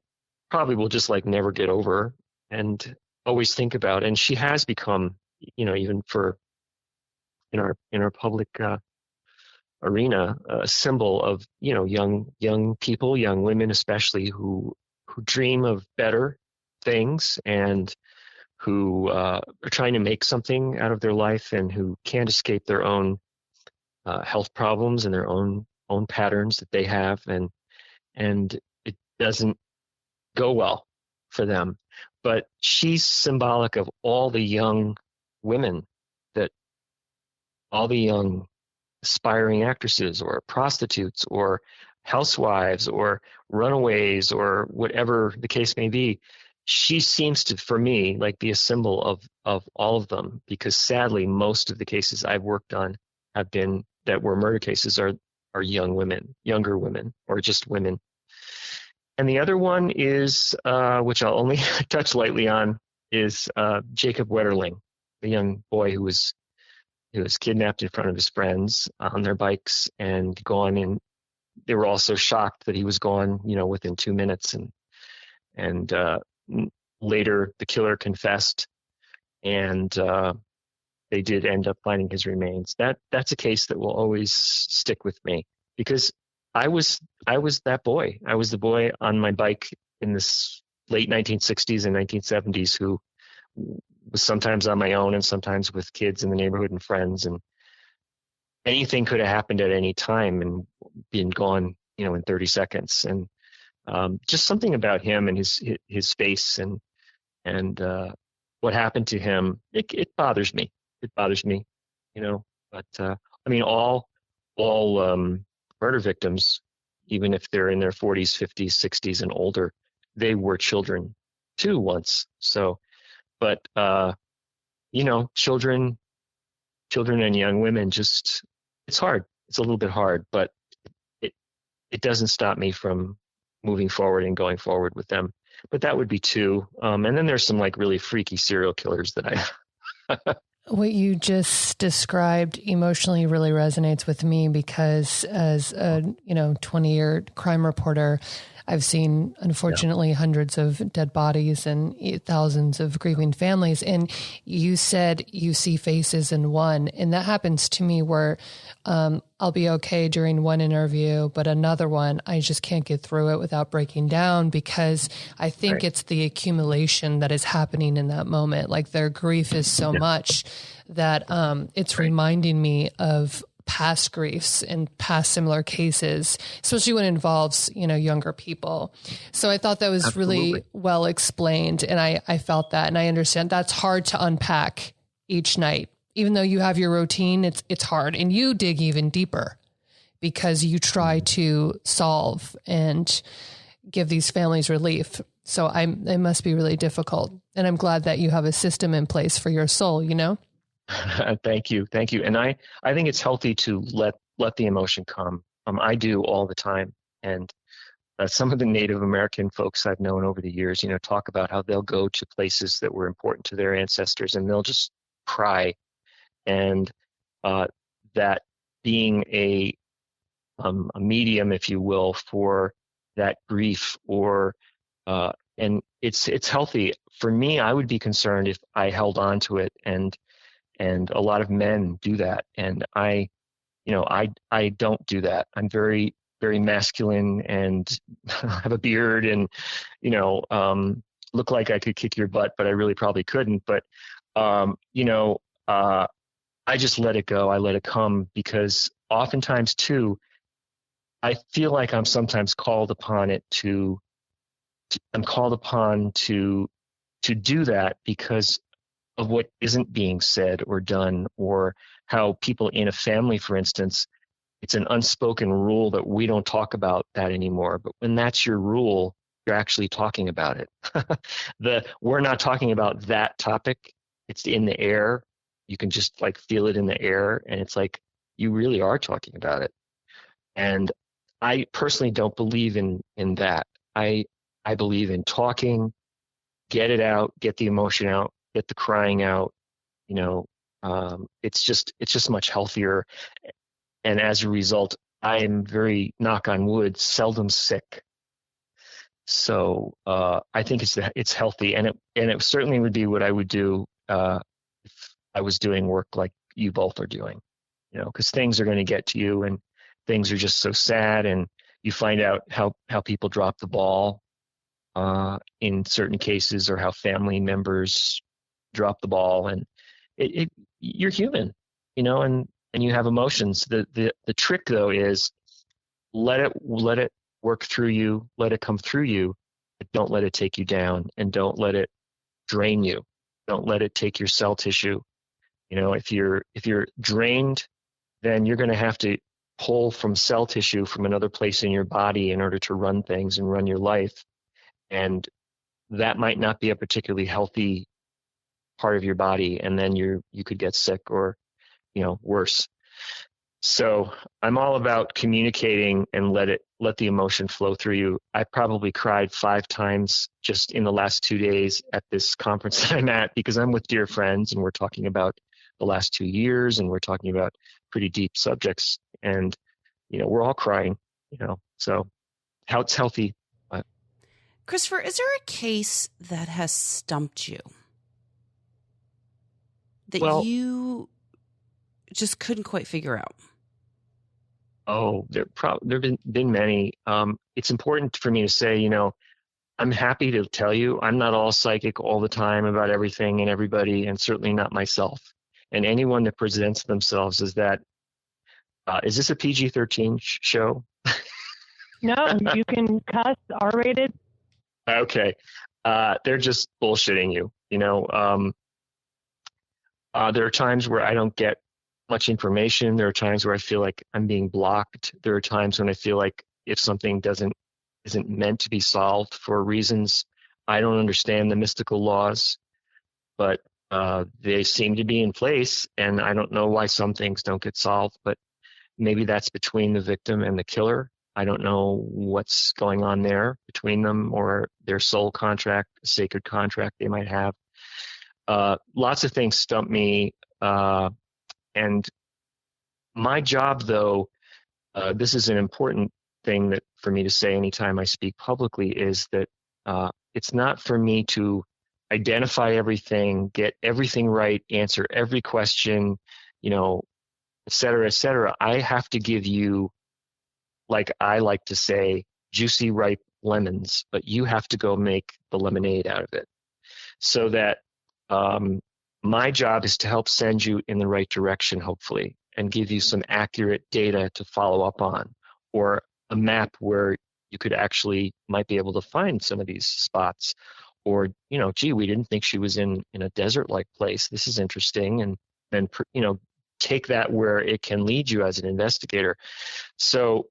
probably will just like never get over and always think about. And she has become, even for in our public arena, a symbol of, young people, young women especially, who dream of better things and who are trying to make something out of their life and who can't escape their own health problems and their own patterns that they have, and it doesn't go well for them. But she's symbolic of all the young women, that all the young aspiring actresses or prostitutes or housewives or runaways or whatever the case may be. She seems to, for me, like be a symbol of all of them, because sadly, most of the cases I've worked on have been that were murder cases are young women, younger women, or just women. And the other one is, which I'll only touch lightly on, is Jacob Wetterling, the young boy who was kidnapped in front of his friends on their bikes and gone. And they were all so shocked that he was gone, within 2 minutes. And later the killer confessed, and they did end up finding his remains. That's a case that will always stick with me, because I was that boy. I was the boy on my bike in this late 1960s and 1970s who was sometimes on my own and sometimes with kids in the neighborhood and friends, and anything could have happened at any time and been gone, in 30 seconds. And just something about him and his face and what happened to him, it bothers me. It bothers me, But I mean, all murder victims, even if they're in their 40s, 50s, 60s, and older, they were children too once. So, but children and young women, it's hard. It's a little bit hard, but it doesn't stop me from moving forward and going forward with them. But that would be two. And then there's some like really freaky serial killers that I. What you just described emotionally really resonates with me, because as a 20-year crime reporter, I've seen, unfortunately, hundreds of dead bodies and thousands of grieving families. And you said you see faces in one, and that happens to me where I'll be okay during one interview, but another one, I just can't get through it without breaking down, because I think it's the accumulation that is happening in that moment. Like their grief is so much that it's reminding me of past griefs and past similar cases, especially when it involves, younger people. So I thought that was really well explained. And I felt that, and I understand that's hard to unpack each night. Even though you have your routine, it's hard. And you dig even deeper because you try to solve and give these families relief. So it must be really difficult. And I'm glad that you have a system in place for your soul, Thank you. And I think it's healthy to let the emotion come. I do all the time. And some of the Native American folks I've known over the years, talk about how they'll go to places that were important to their ancestors and they'll just cry. And that being a medium, if you will, for that grief, and it's healthy. For me, I would be concerned if I held on to it, and a lot of men do that, and I don't do that. I'm very, very masculine and have a beard and look like I could kick your butt, but I really probably couldn't. But I just let it go. I let it come, because oftentimes too, I feel like I'm sometimes called upon to do that because of what isn't being said or done, or how people in a family, for instance, it's an unspoken rule that we don't talk about that anymore. But when that's your rule, you're actually talking about it. We're not talking about that topic. It's in the air. You can just like feel it in the air, and it's like you really are talking about it. And I personally don't believe in that. I believe in talking, get it out, get the emotion out, get the crying out. It's just much healthier. And as a result, I'm very, knock on wood, seldom sick. So I think it's healthy, and it certainly would be what I would do if I was doing work like you both are doing, because things are going to get to you, and things are just so sad, and you find out how people drop the ball in certain cases, or how family members drop the ball, and you're human, and and you have emotions. The trick though is let it work through you, let it come through you, but don't let it take you down, and don't let it drain you. Don't let it take your cell tissue. If you're drained, then you're going to have to pull from cell tissue from another place in your body in order to run things and run your life. And that might not be a particularly healthy part of your body. And then you could get sick or, worse. So I'm all about communicating and let the emotion flow through you. I probably cried 5 times just in the last 2 days at this conference that I'm at, because I'm with dear friends and we're talking about the last 2 years and we're talking about pretty deep subjects, and we're all crying, so how it's healthy. Christopher, is there a case that has stumped you that you just couldn't quite figure out? Oh, there have been many. It's important for me to say, I'm happy to tell you I'm not all psychic all the time about everything and everybody, and certainly not myself. And anyone that presents themselves as that, is this a PG-13 show? No, you can cuss, R-rated. Okay. They're just bullshitting you. There are times where I don't get much information. There are times where I feel like I'm being blocked. There are times when I feel like if something isn't meant to be solved for reasons I don't understand the mystical laws, but they seem to be in place, and I don't know why some things don't get solved, but maybe that's between the victim and the killer. I don't know what's going on there between them, or their soul contract, sacred contract they might have. Lots of things stump me. And my job, though, this is an important thing that for me to say anytime I speak publicly, is that it's not for me to identify everything, get everything right, answer every question, et cetera, et cetera. I have to give you, like I like to say, juicy, ripe lemons, but you have to go make the lemonade out of it. So that my job is to help send you in the right direction, hopefully, and give you some accurate data to follow up on, or a map where you might be able to find some of these spots. Or, gee, we didn't think she was in a desert-like place. This is interesting. And then, take that where it can lead you as an investigator. So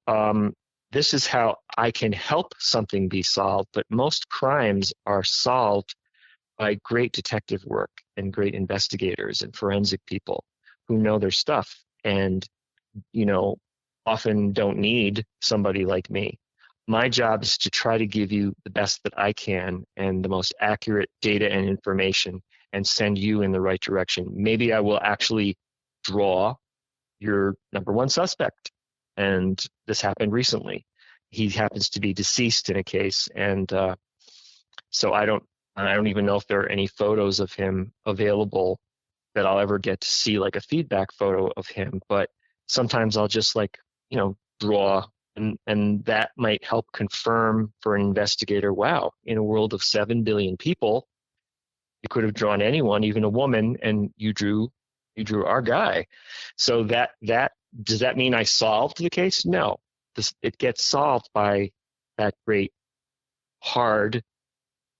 this is how I can help something be solved. But most crimes are solved by great detective work and great investigators and forensic people who know their stuff and, often don't need somebody like me. My job is to try to give you the best that I can and the most accurate data and information and send you in the right direction. Maybe I will actually draw your number one suspect. And this happened recently. He happens to be deceased in a case. And so I don't even know if there are any photos of him available that I'll ever get to see, like a feedback photo of him. But sometimes I'll just draw, and that might help confirm for an investigator, wow, in a world of 7 billion people, you could have drawn anyone, even a woman, and you drew our guy. So that does that mean I solved the case? No. It gets solved by that great hard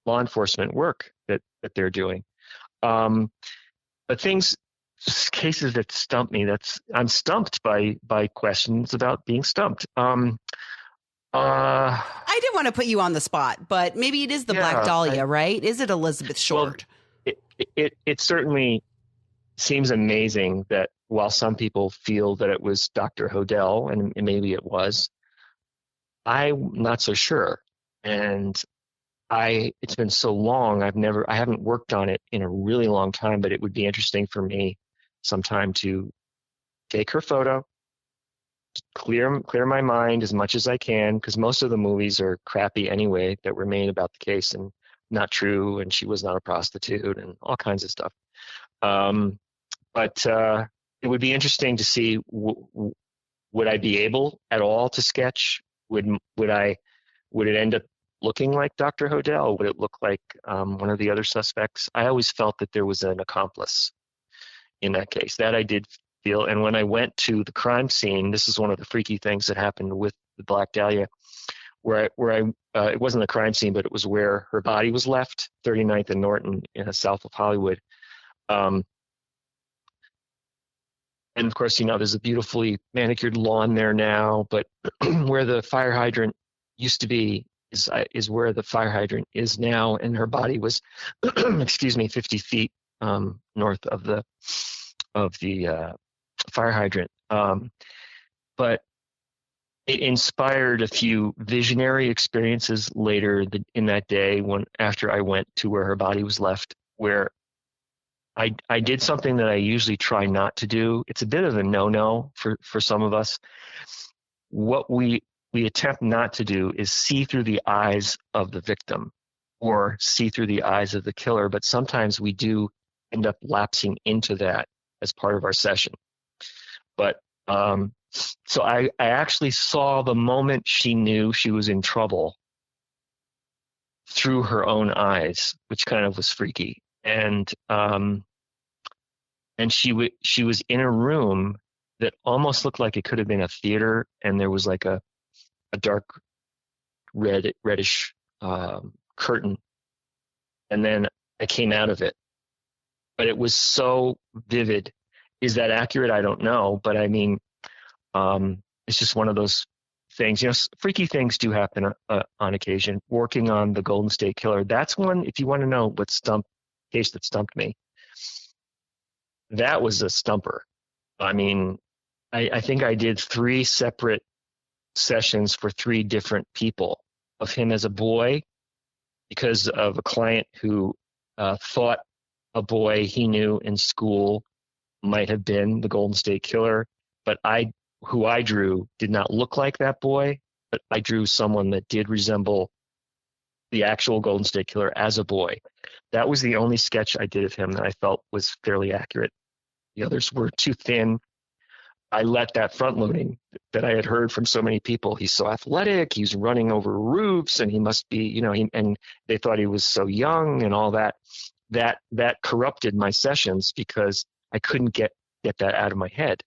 law enforcement work that they're doing. But cases that stump me, I'm stumped by questions about being stumped. I didn't want to put you on the spot, but maybe it is the Black Dahlia, right? Is it Elizabeth Short? Well, it certainly seems amazing that while some people feel that it was Dr. Hodel, and maybe it was, I'm not so sure. And it's been so long, I haven't worked on it in a really long time, but it would be interesting for me sometime to take her photo, clear my mind as much as I can, because most of the movies are crappy anyway that were made about the case and not true, and she was not a prostitute and all kinds of stuff. But it would be interesting to see, would I be able at all to sketch? Would it end up looking like Dr. Hodel? Would it look like one of the other suspects? I always felt that there was an accomplice in that case. That I did deal. And when I went to the crime scene, this is one of the freaky things that happened with the Black Dahlia, where it wasn't a crime scene, but it was where her body was left, 39th and Norton, south of Hollywood. And of course, there's a beautifully manicured lawn there now, but where the fire hydrant used to be is where the fire hydrant is now. And her body was, 50 feet north of the fire hydrant. But it inspired a few visionary experiences later in that day after I went to where her body was left, where I did something that I usually try not to do. It's a bit of a no-no for some of us. What we attempt not to do is see through the eyes of the victim or see through the eyes of the killer, but sometimes we do end up lapsing into that as part of our session. But so I actually saw the moment she knew she was in trouble through her own eyes, which kind of was freaky. And she was in a room that almost looked like it could have been a theater, and there was like a dark reddish curtain, and then I came out of it. But it was so vivid. Is that accurate? I don't know, but I mean, it's just one of those things. Freaky things do happen on occasion. Working on the Golden State Killer, that's one. If you want to know what case that stumped me, that was a stumper. I mean, I think I did 3 separate sessions for 3 different people of him as a boy, because of a client who thought a boy he knew in school might have been the Golden State Killer, but who I drew did not look like that boy, but I drew someone that did resemble the actual Golden State Killer as a boy. That was the only sketch I did of him that I felt was fairly accurate. The others were too thin. I let that front loading that I had heard from so many people. He's so athletic. He's running over roofs, and he must be, and they thought he was so young and all that. That corrupted my sessions because I couldn't get that out of my head.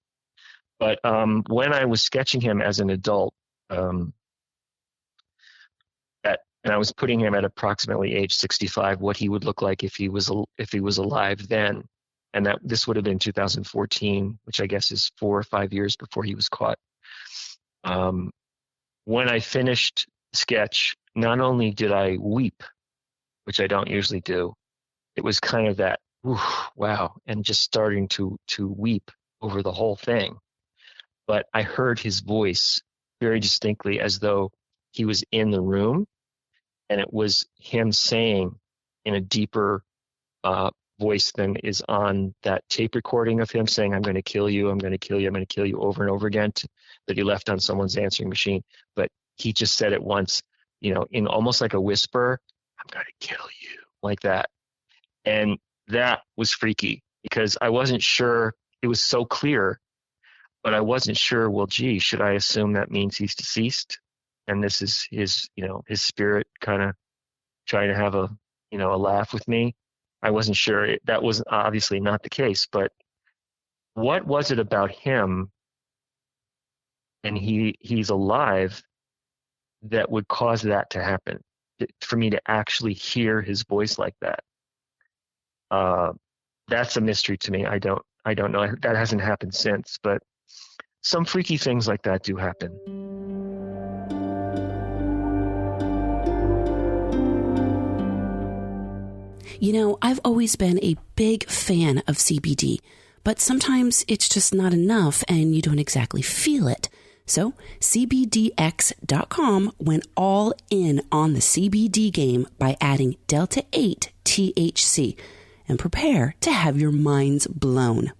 But when I was sketching him as an adult, and I was putting him at approximately age 65, what he would look like if he was alive then, and this would have been 2014, which I guess is 4 or 5 years before he was caught. When I finished the sketch, not only did I weep, which I don't usually do, it was kind of that, wow, and just starting to weep over the whole thing. But I heard his voice very distinctly, as though he was in the room, and it was him saying in a deeper voice than is on that tape recording of him saying, "I'm going to kill you, I'm going to kill you, I'm going to kill you," over and over again, that he left on someone's answering machine. But he just said it once, in almost like a whisper, "I'm going to kill you," like that. And that was freaky because I wasn't sure. It was so clear, but I wasn't sure, well, gee, should I assume that means he's deceased? And this is his spirit kind of trying to have a laugh with me. I wasn't sure. That was obviously not the case, but what was it about him, and he's alive, that would cause that to happen, for me to actually hear his voice like that? That's a mystery to me. I don't know. That hasn't happened since, but some freaky things like that do happen. I've always been a big fan of CBD, but sometimes it's just not enough and you don't exactly feel it. So CBDX.com went all in on the CBD game by adding Delta 8 THC, and prepare to have your minds blown.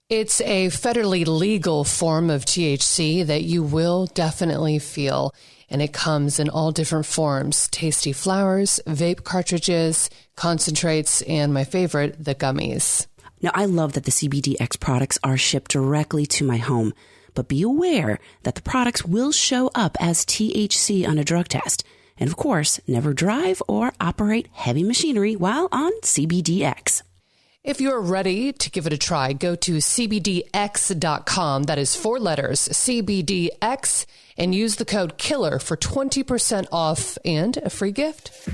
It's a federally legal form of THC that you will definitely feel, and it comes in all different forms: tasty flowers, vape cartridges, concentrates, and my favorite, the gummies. Now, I love that the CBDX products are shipped directly to my home, but be aware that the products will show up as THC on a drug test. And of course, never drive or operate heavy machinery while on CBDX. If you're ready to give it a try, go to cbdx.com. That is 4 letters, CBDX, and use the code KILLER for 20% off and a free gift.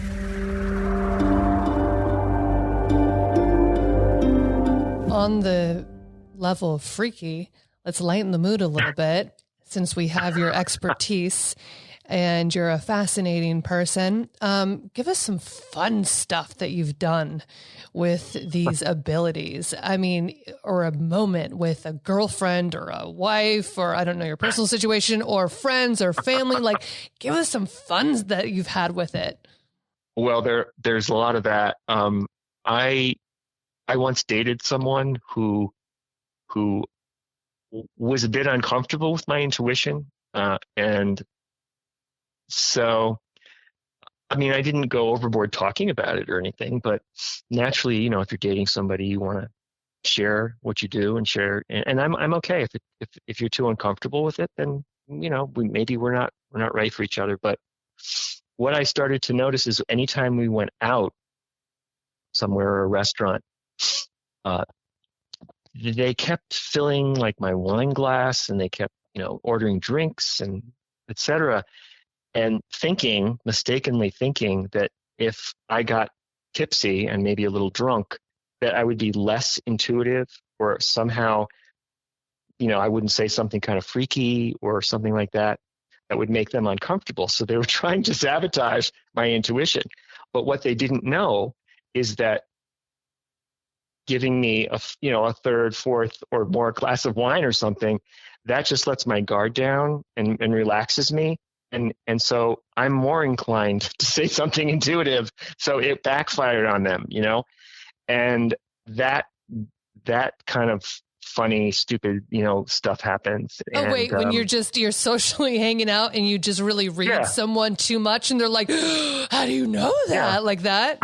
On the level of freaky, let's lighten the mood a little bit since we have your expertise. And you're a fascinating person. Give us some fun stuff that you've done with these abilities. I mean, or a moment with a girlfriend or a wife, or I don't know, your personal situation, or friends or family. Like, give us some fun that you've had with it. Well, there's a lot of that. I once dated someone who was a bit uncomfortable with my intuition, and so, I mean, I didn't go overboard talking about it or anything, but naturally, you know, if you're dating somebody, you want to share what you do and share. And I'm okay if you're too uncomfortable with it, then, you know, we're not right for each other. But what I started to notice is anytime we went out somewhere or a restaurant, they kept filling like my wine glass, and they kept, you know, ordering drinks and etc. And mistakenly thinking that if I got tipsy and maybe a little drunk, that I would be less intuitive, or somehow, you know, I wouldn't say something kind of freaky or something like that would make them uncomfortable. So they were trying to sabotage my intuition. But what they didn't know is that giving me a third, fourth, or more glass of wine or something, that just lets my guard down and relaxes me. And so I'm more inclined to say something intuitive. So it backfired on them, you know, and that kind of funny, stupid, you know, stuff happens. Oh, wait, when you're socially hanging out and you just really read someone too much and they're like, how do you know that? Yeah. Like that?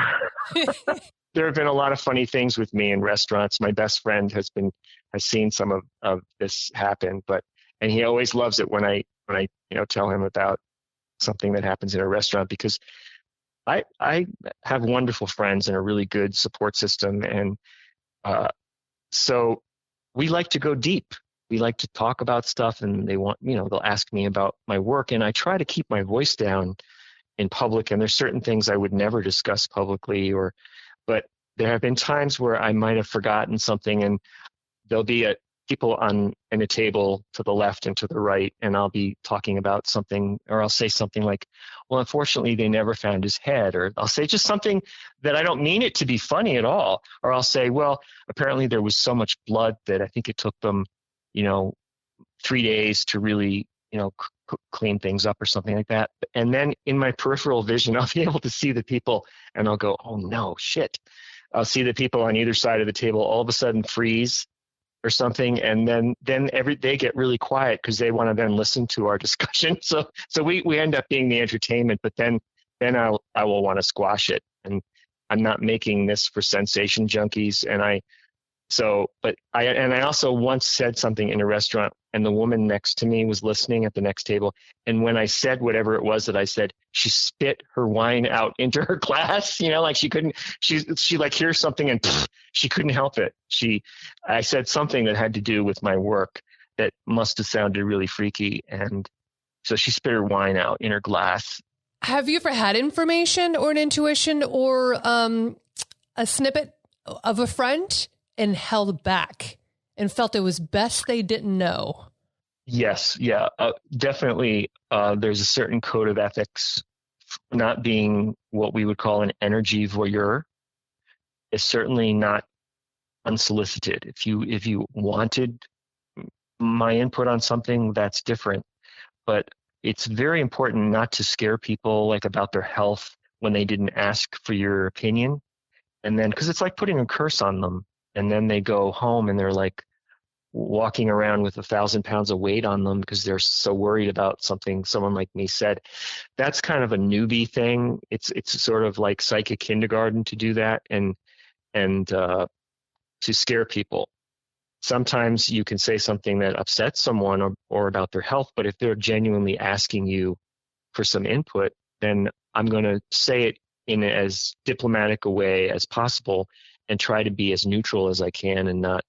There have been a lot of funny things with me in restaurants. My best friend has seen some of this happen, and he always loves it when I you know, tell him about something that happens in a restaurant, because I have wonderful friends and a really good support system. And so we like to go deep. We like to talk about stuff, and they'll ask me about my work, and I try to keep my voice down in public. And there's certain things I would never discuss publicly, but there have been times where I might have forgotten something, and there'll be people in a table to the left and to the right, and I'll be talking about something, or I'll say something like, well, unfortunately, they never found his head, or I'll say just something that I don't mean it to be funny at all, or I'll say, well, apparently there was so much blood that I think it took them, you know, 3 days to really, you know, clean things up, or something like that. And then in my peripheral vision, I'll be able to see the people, and I'll go, oh no, shit. I'll see the people on either side of the table all of a sudden freeze or something, and then they get really quiet because they want to then listen to our discussion. So we end up being the entertainment, but then I will want to squash it, and I'm not making this for sensation junkies. But I also once said something in a restaurant, and the woman next to me was listening at the next table, and when I said whatever it was that I said, she spit her wine out into her glass, you know, like she like hears something and she couldn't help it. I said something that had to do with my work that must have sounded really freaky, and so she spit her wine out in her glass. Have you ever had information or an intuition or a snippet of a friend and held back and felt it was best they didn't know? Yes. Yeah, definitely. There's a certain code of ethics. Not being what we would call an energy voyeur is certainly not unsolicited. If you wanted my input on something, that's different. But it's very important not to scare people like about their health when they didn't ask for your opinion. And then, because it's like putting a curse on them. And then they go home and they're like walking around with 1,000 pounds of weight on them because they're so worried about something someone like me said. That's kind of a newbie thing. It's sort of like psychic kindergarten to do that and to scare people. Sometimes you can say something that upsets someone or about their health, but if they're genuinely asking you for some input, then I'm going to say it in as diplomatic a way as possible and try to be as neutral as I can and not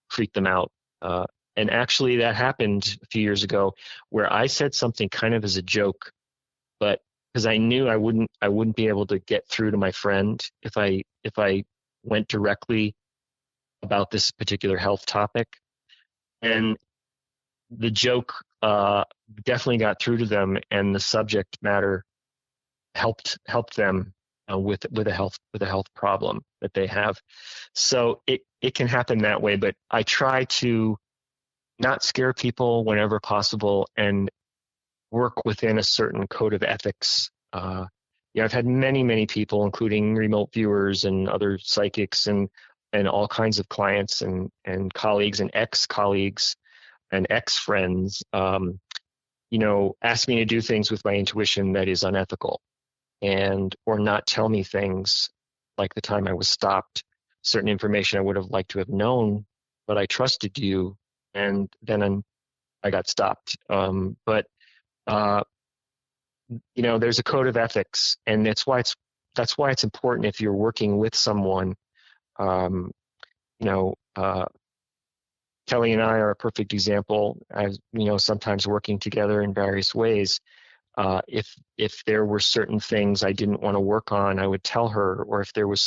freak them out. And actually that happened a few years ago where I said something kind of as a joke, but because I knew I wouldn't be able to get through to my friend if I went directly about this particular health topic. And the joke definitely got through to them, and the subject matter helped them with a health problem that they have. So it can happen that way, but I try to not scare people whenever possible and work within a certain code of ethics. I've had many people, including remote viewers and other psychics and all kinds of clients and colleagues and ex-colleagues and ex-friends, ask me to do things with my intuition that is unethical, or not tell me things, like the time I was stopped, certain information I would have liked to have known, but I trusted you, and then I got stopped. But there's a code of ethics, and that's why it's important if you're working with someone. Kelly and I are a perfect example, as sometimes working together in various ways. If there were certain things I didn't want to work on, I would tell her, or if there was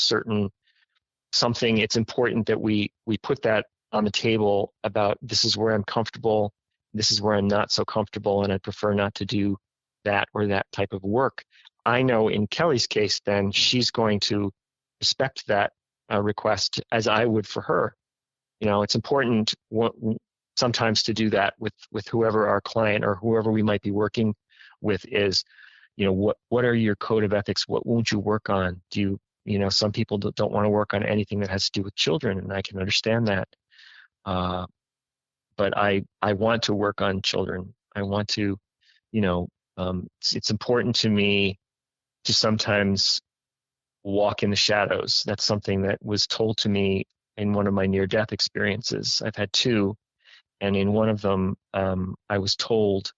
something, it's important that we put that on the table about, this is where I'm comfortable, this is where I'm not so comfortable, and I prefer not to do that or that type of work. I know in Kelly's case, then she's going to respect that request as I would for her. It's important sometimes to do that with whoever our client or whoever we might be working with is, what are your code of ethics? What won't you work on? Some people don't want to work on anything that has to do with children, and I can understand that. But I want to work on children. I want to, it's important to me to sometimes walk in the shadows. That's something that was told to me in one of my near-death experiences. I've had two, and in one of them, I was told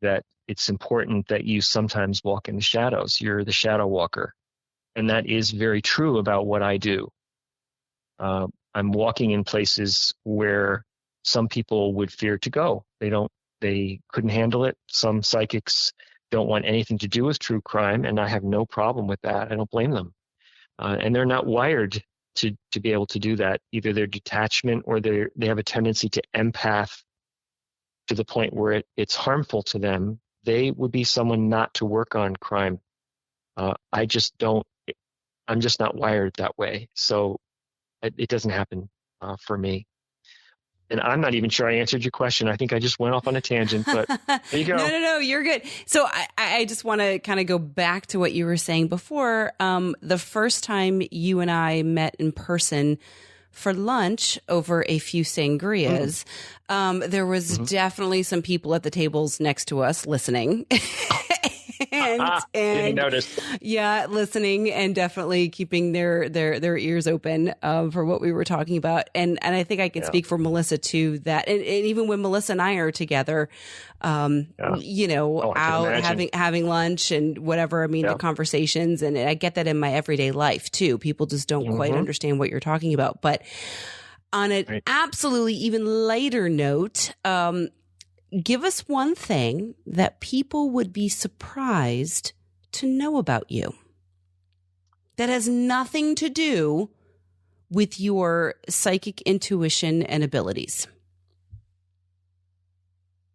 that it's important that you sometimes walk in the shadows. You're the shadow walker. And that is very true about what I do. I'm walking in places where some people would fear to go. They couldn't handle it. Some psychics don't want anything to do with true crime, and I have no problem with that. I don't blame them. And they're not wired to be able to do that. Either their detachment or they have a tendency to empath to the point where it's harmful to them. They would be someone not to work on crime. I'm just not wired that way. So it doesn't happen for me. And I'm not even sure I answered your question. I think I just went off on a tangent, but there you go. No, you're good. So I just want to kind of go back to what you were saying before. The first time you and I met in person for lunch over a few sangrias, there was definitely some people at the tables next to us listening. Didn't notice. Yeah, listening and definitely keeping their ears open for what we were talking about. And I think I can speak for Melissa too, that and even when Melissa and I are together, out having lunch and whatever, I mean, the conversations, and I get that in my everyday life too. People just don't quite understand what you're talking about. But on an absolutely even lighter note, give us one thing that people would be surprised to know about you that has nothing to do with your psychic intuition and abilities.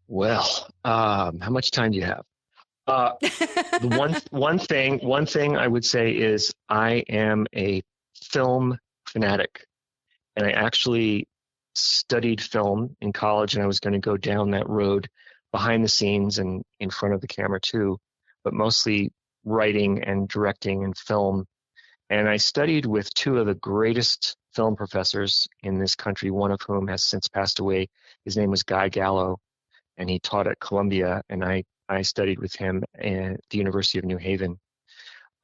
Well, how much time do you have? The one thing I would say is I am a film fanatic, and I actually studied film in college, and I was going to go down that road behind the scenes and in front of the camera too, but mostly writing and directing and film. And I studied with two of the greatest film professors in this country, one of whom has since passed away. His name was Guy Gallo, and he taught at Columbia, and I studied with him at the University of New Haven.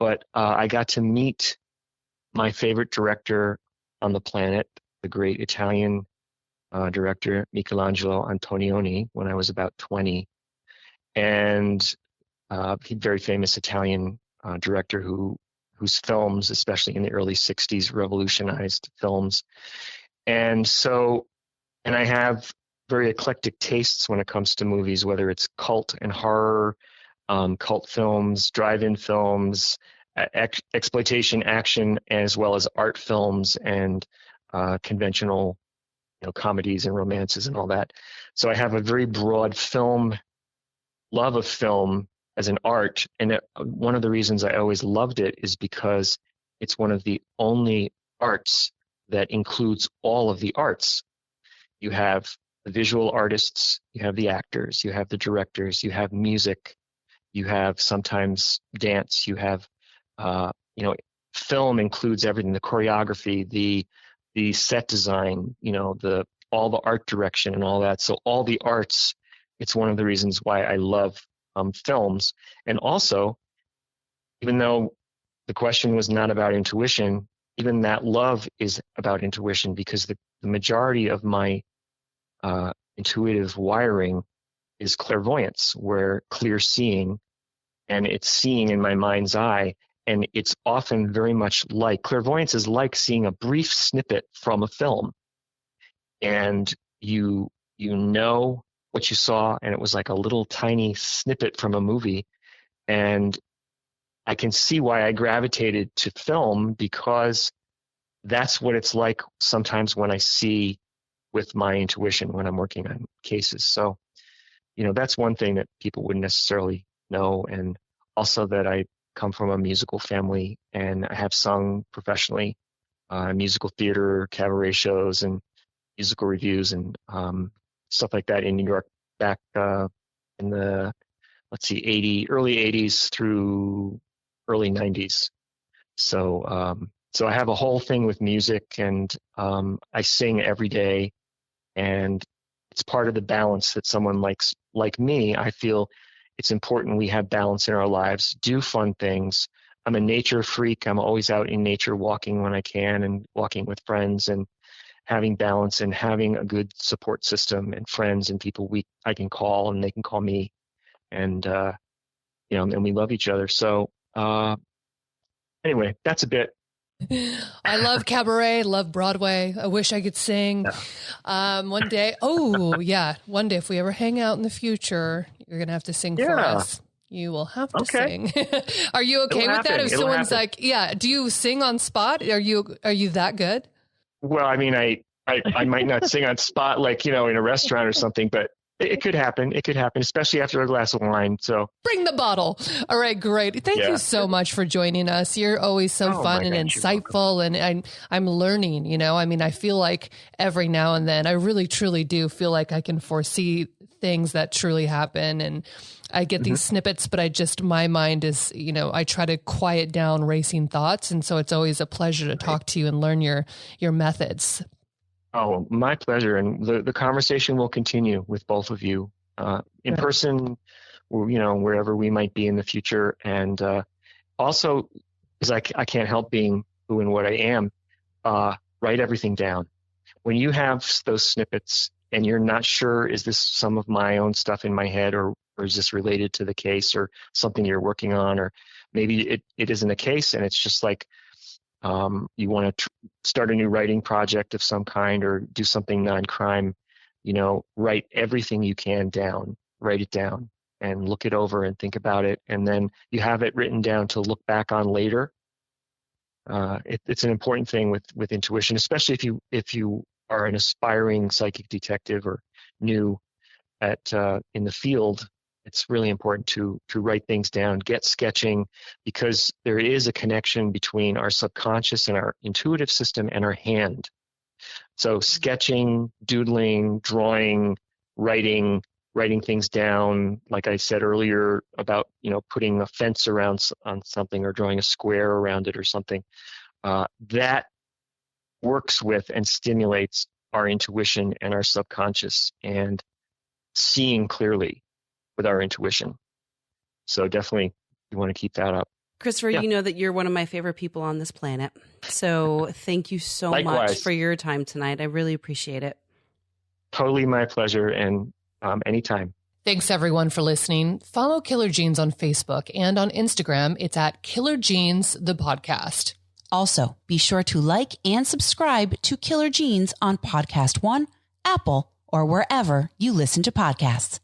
But I got to meet my favorite director on the planet, the great Italian director Michelangelo Antonioni, when I was about 20. And he's a very famous Italian director who whose films, especially in the early 60s, revolutionized films. And I have very eclectic tastes when it comes to movies, whether it's cult and horror, cult films, drive-in films, exploitation action, as well as art films and conventional, comedies and romances and all that. So I have a very broad love of film as an art. And one of the reasons I always loved it is because it's one of the only arts that includes all of the arts. You have the visual artists, you have the actors, you have the directors, you have music, you have sometimes dance, you have, film includes everything, the choreography, the set design, all the art direction and all that. So all the arts, it's one of the reasons why I love films. And also, even though the question was not about intuition, even that love is about intuition, because the majority of my intuitive wiring is clairvoyance, where clear seeing, and it's seeing in my mind's eye. And it's often very much like clairvoyance is like seeing a brief snippet from a film, and you know what you saw, and it was like a little tiny snippet from a movie. And I can see why I gravitated to film, because that's what it's like sometimes when I see with my intuition when I'm working on cases. So, that's one thing that people wouldn't necessarily know. And also that I come from a musical family, and I have sung professionally, musical theater, cabaret shows, and musical reviews, and stuff like that in New York back in the, early 80s through early 90s. So I have a whole thing with music, and I sing every day, and it's part of the balance that someone like me, I feel it's important we have balance in our lives, do fun things. I'm a nature freak. I'm always out in nature, walking when I can, and walking with friends, and having balance, and having a good support system and friends and people I can call, and they can call me, and and we love each other. So anyway, that's a bit. I love cabaret, love Broadway. I wish I could sing. One day if we ever hang out in the future, you're going to have to sing for us. You will have to sing. Are you okay with that? If someone's like, do you sing on spot? Are you that good? Well, I mean, I might not sing on spot, in a restaurant or something, but it could happen. It could happen, especially after a glass of wine. So bring the bottle. All right, great. Thank you so much for joining us. You're always so fun and insightful, and I'm learning. I feel like every now and then, I really truly do feel like I can foresee things that truly happen, and I get these snippets, but my mind is, I try to quiet down racing thoughts, and so it's always a pleasure to talk to you and learn your methods. Oh, my pleasure. And the conversation will continue with both of you in person, wherever we might be in the future. And also, because I can't help being who and what I am, write everything down. When you have those snippets and you're not sure, is this some of my own stuff in my head, or is this related to the case, or something you're working on, or maybe it isn't a case and it's just like, you want to start a new writing project of some kind, or do something non-crime, write everything you can down, write it down and look it over and think about it. And then you have it written down to look back on later. It's an important thing with intuition, especially if you are an aspiring psychic detective or new in the field. It's really important to write things down, get sketching, because there is a connection between our subconscious and our intuitive system and our hand. So sketching, doodling, drawing, writing things down, like I said earlier about, putting a fence around on something, or drawing a square around it or something, that works with and stimulates our intuition and our subconscious, and seeing clearly with our intuition. So definitely you want to keep that up. Christopher, you know that you're one of my favorite people on this planet. So thank you so much for your time tonight. I really appreciate it. Totally my pleasure, and anytime. Thanks everyone for listening. Follow Killer Jeans on Facebook and on Instagram. It's at Killer Jeans, the podcast. Also, be sure to like and subscribe to Killer Jeans on Podcast One, Apple, or wherever you listen to podcasts.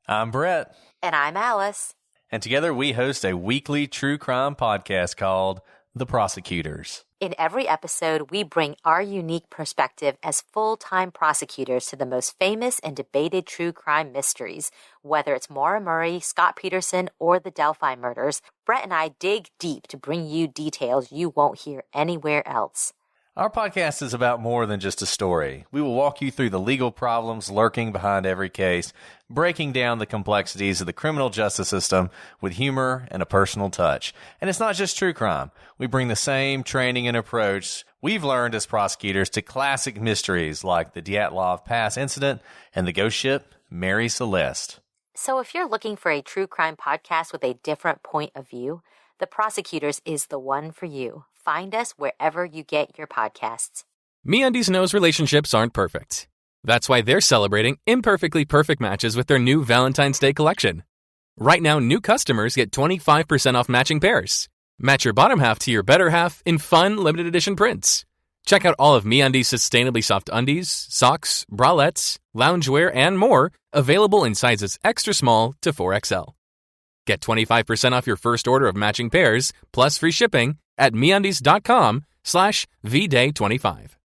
I'm Brett. And I'm Alice. And together we host a weekly true crime podcast called The Prosecutors. In every episode, we bring our unique perspective as full-time prosecutors to the most famous and debated true crime mysteries. Whether it's Maura Murray, Scott Peterson, or the Delphi murders, Brett and I dig deep to bring you details you won't hear anywhere else. Our podcast is about more than just a story. We will walk you through the legal problems lurking behind every case, breaking down the complexities of the criminal justice system with humor and a personal touch. And it's not just true crime. We bring the same training and approach we've learned as prosecutors to classic mysteries like the Dyatlov Pass incident and the ghost ship Mary Celeste. So if you're looking for a true crime podcast with a different point of view, The Prosecutors is the one for you. Find us wherever you get your podcasts. MeUndies knows relationships aren't perfect. That's why they're celebrating imperfectly perfect matches with their new Valentine's Day collection. Right now, new customers get 25% off matching pairs. Match your bottom half to your better half in fun, limited edition prints. Check out all of MeUndies' sustainably soft undies, socks, bralettes, loungewear, and more, available in sizes extra small to 4XL. Get 25% off your first order of matching pairs, plus free shipping, at MeUndies.com/VDay25.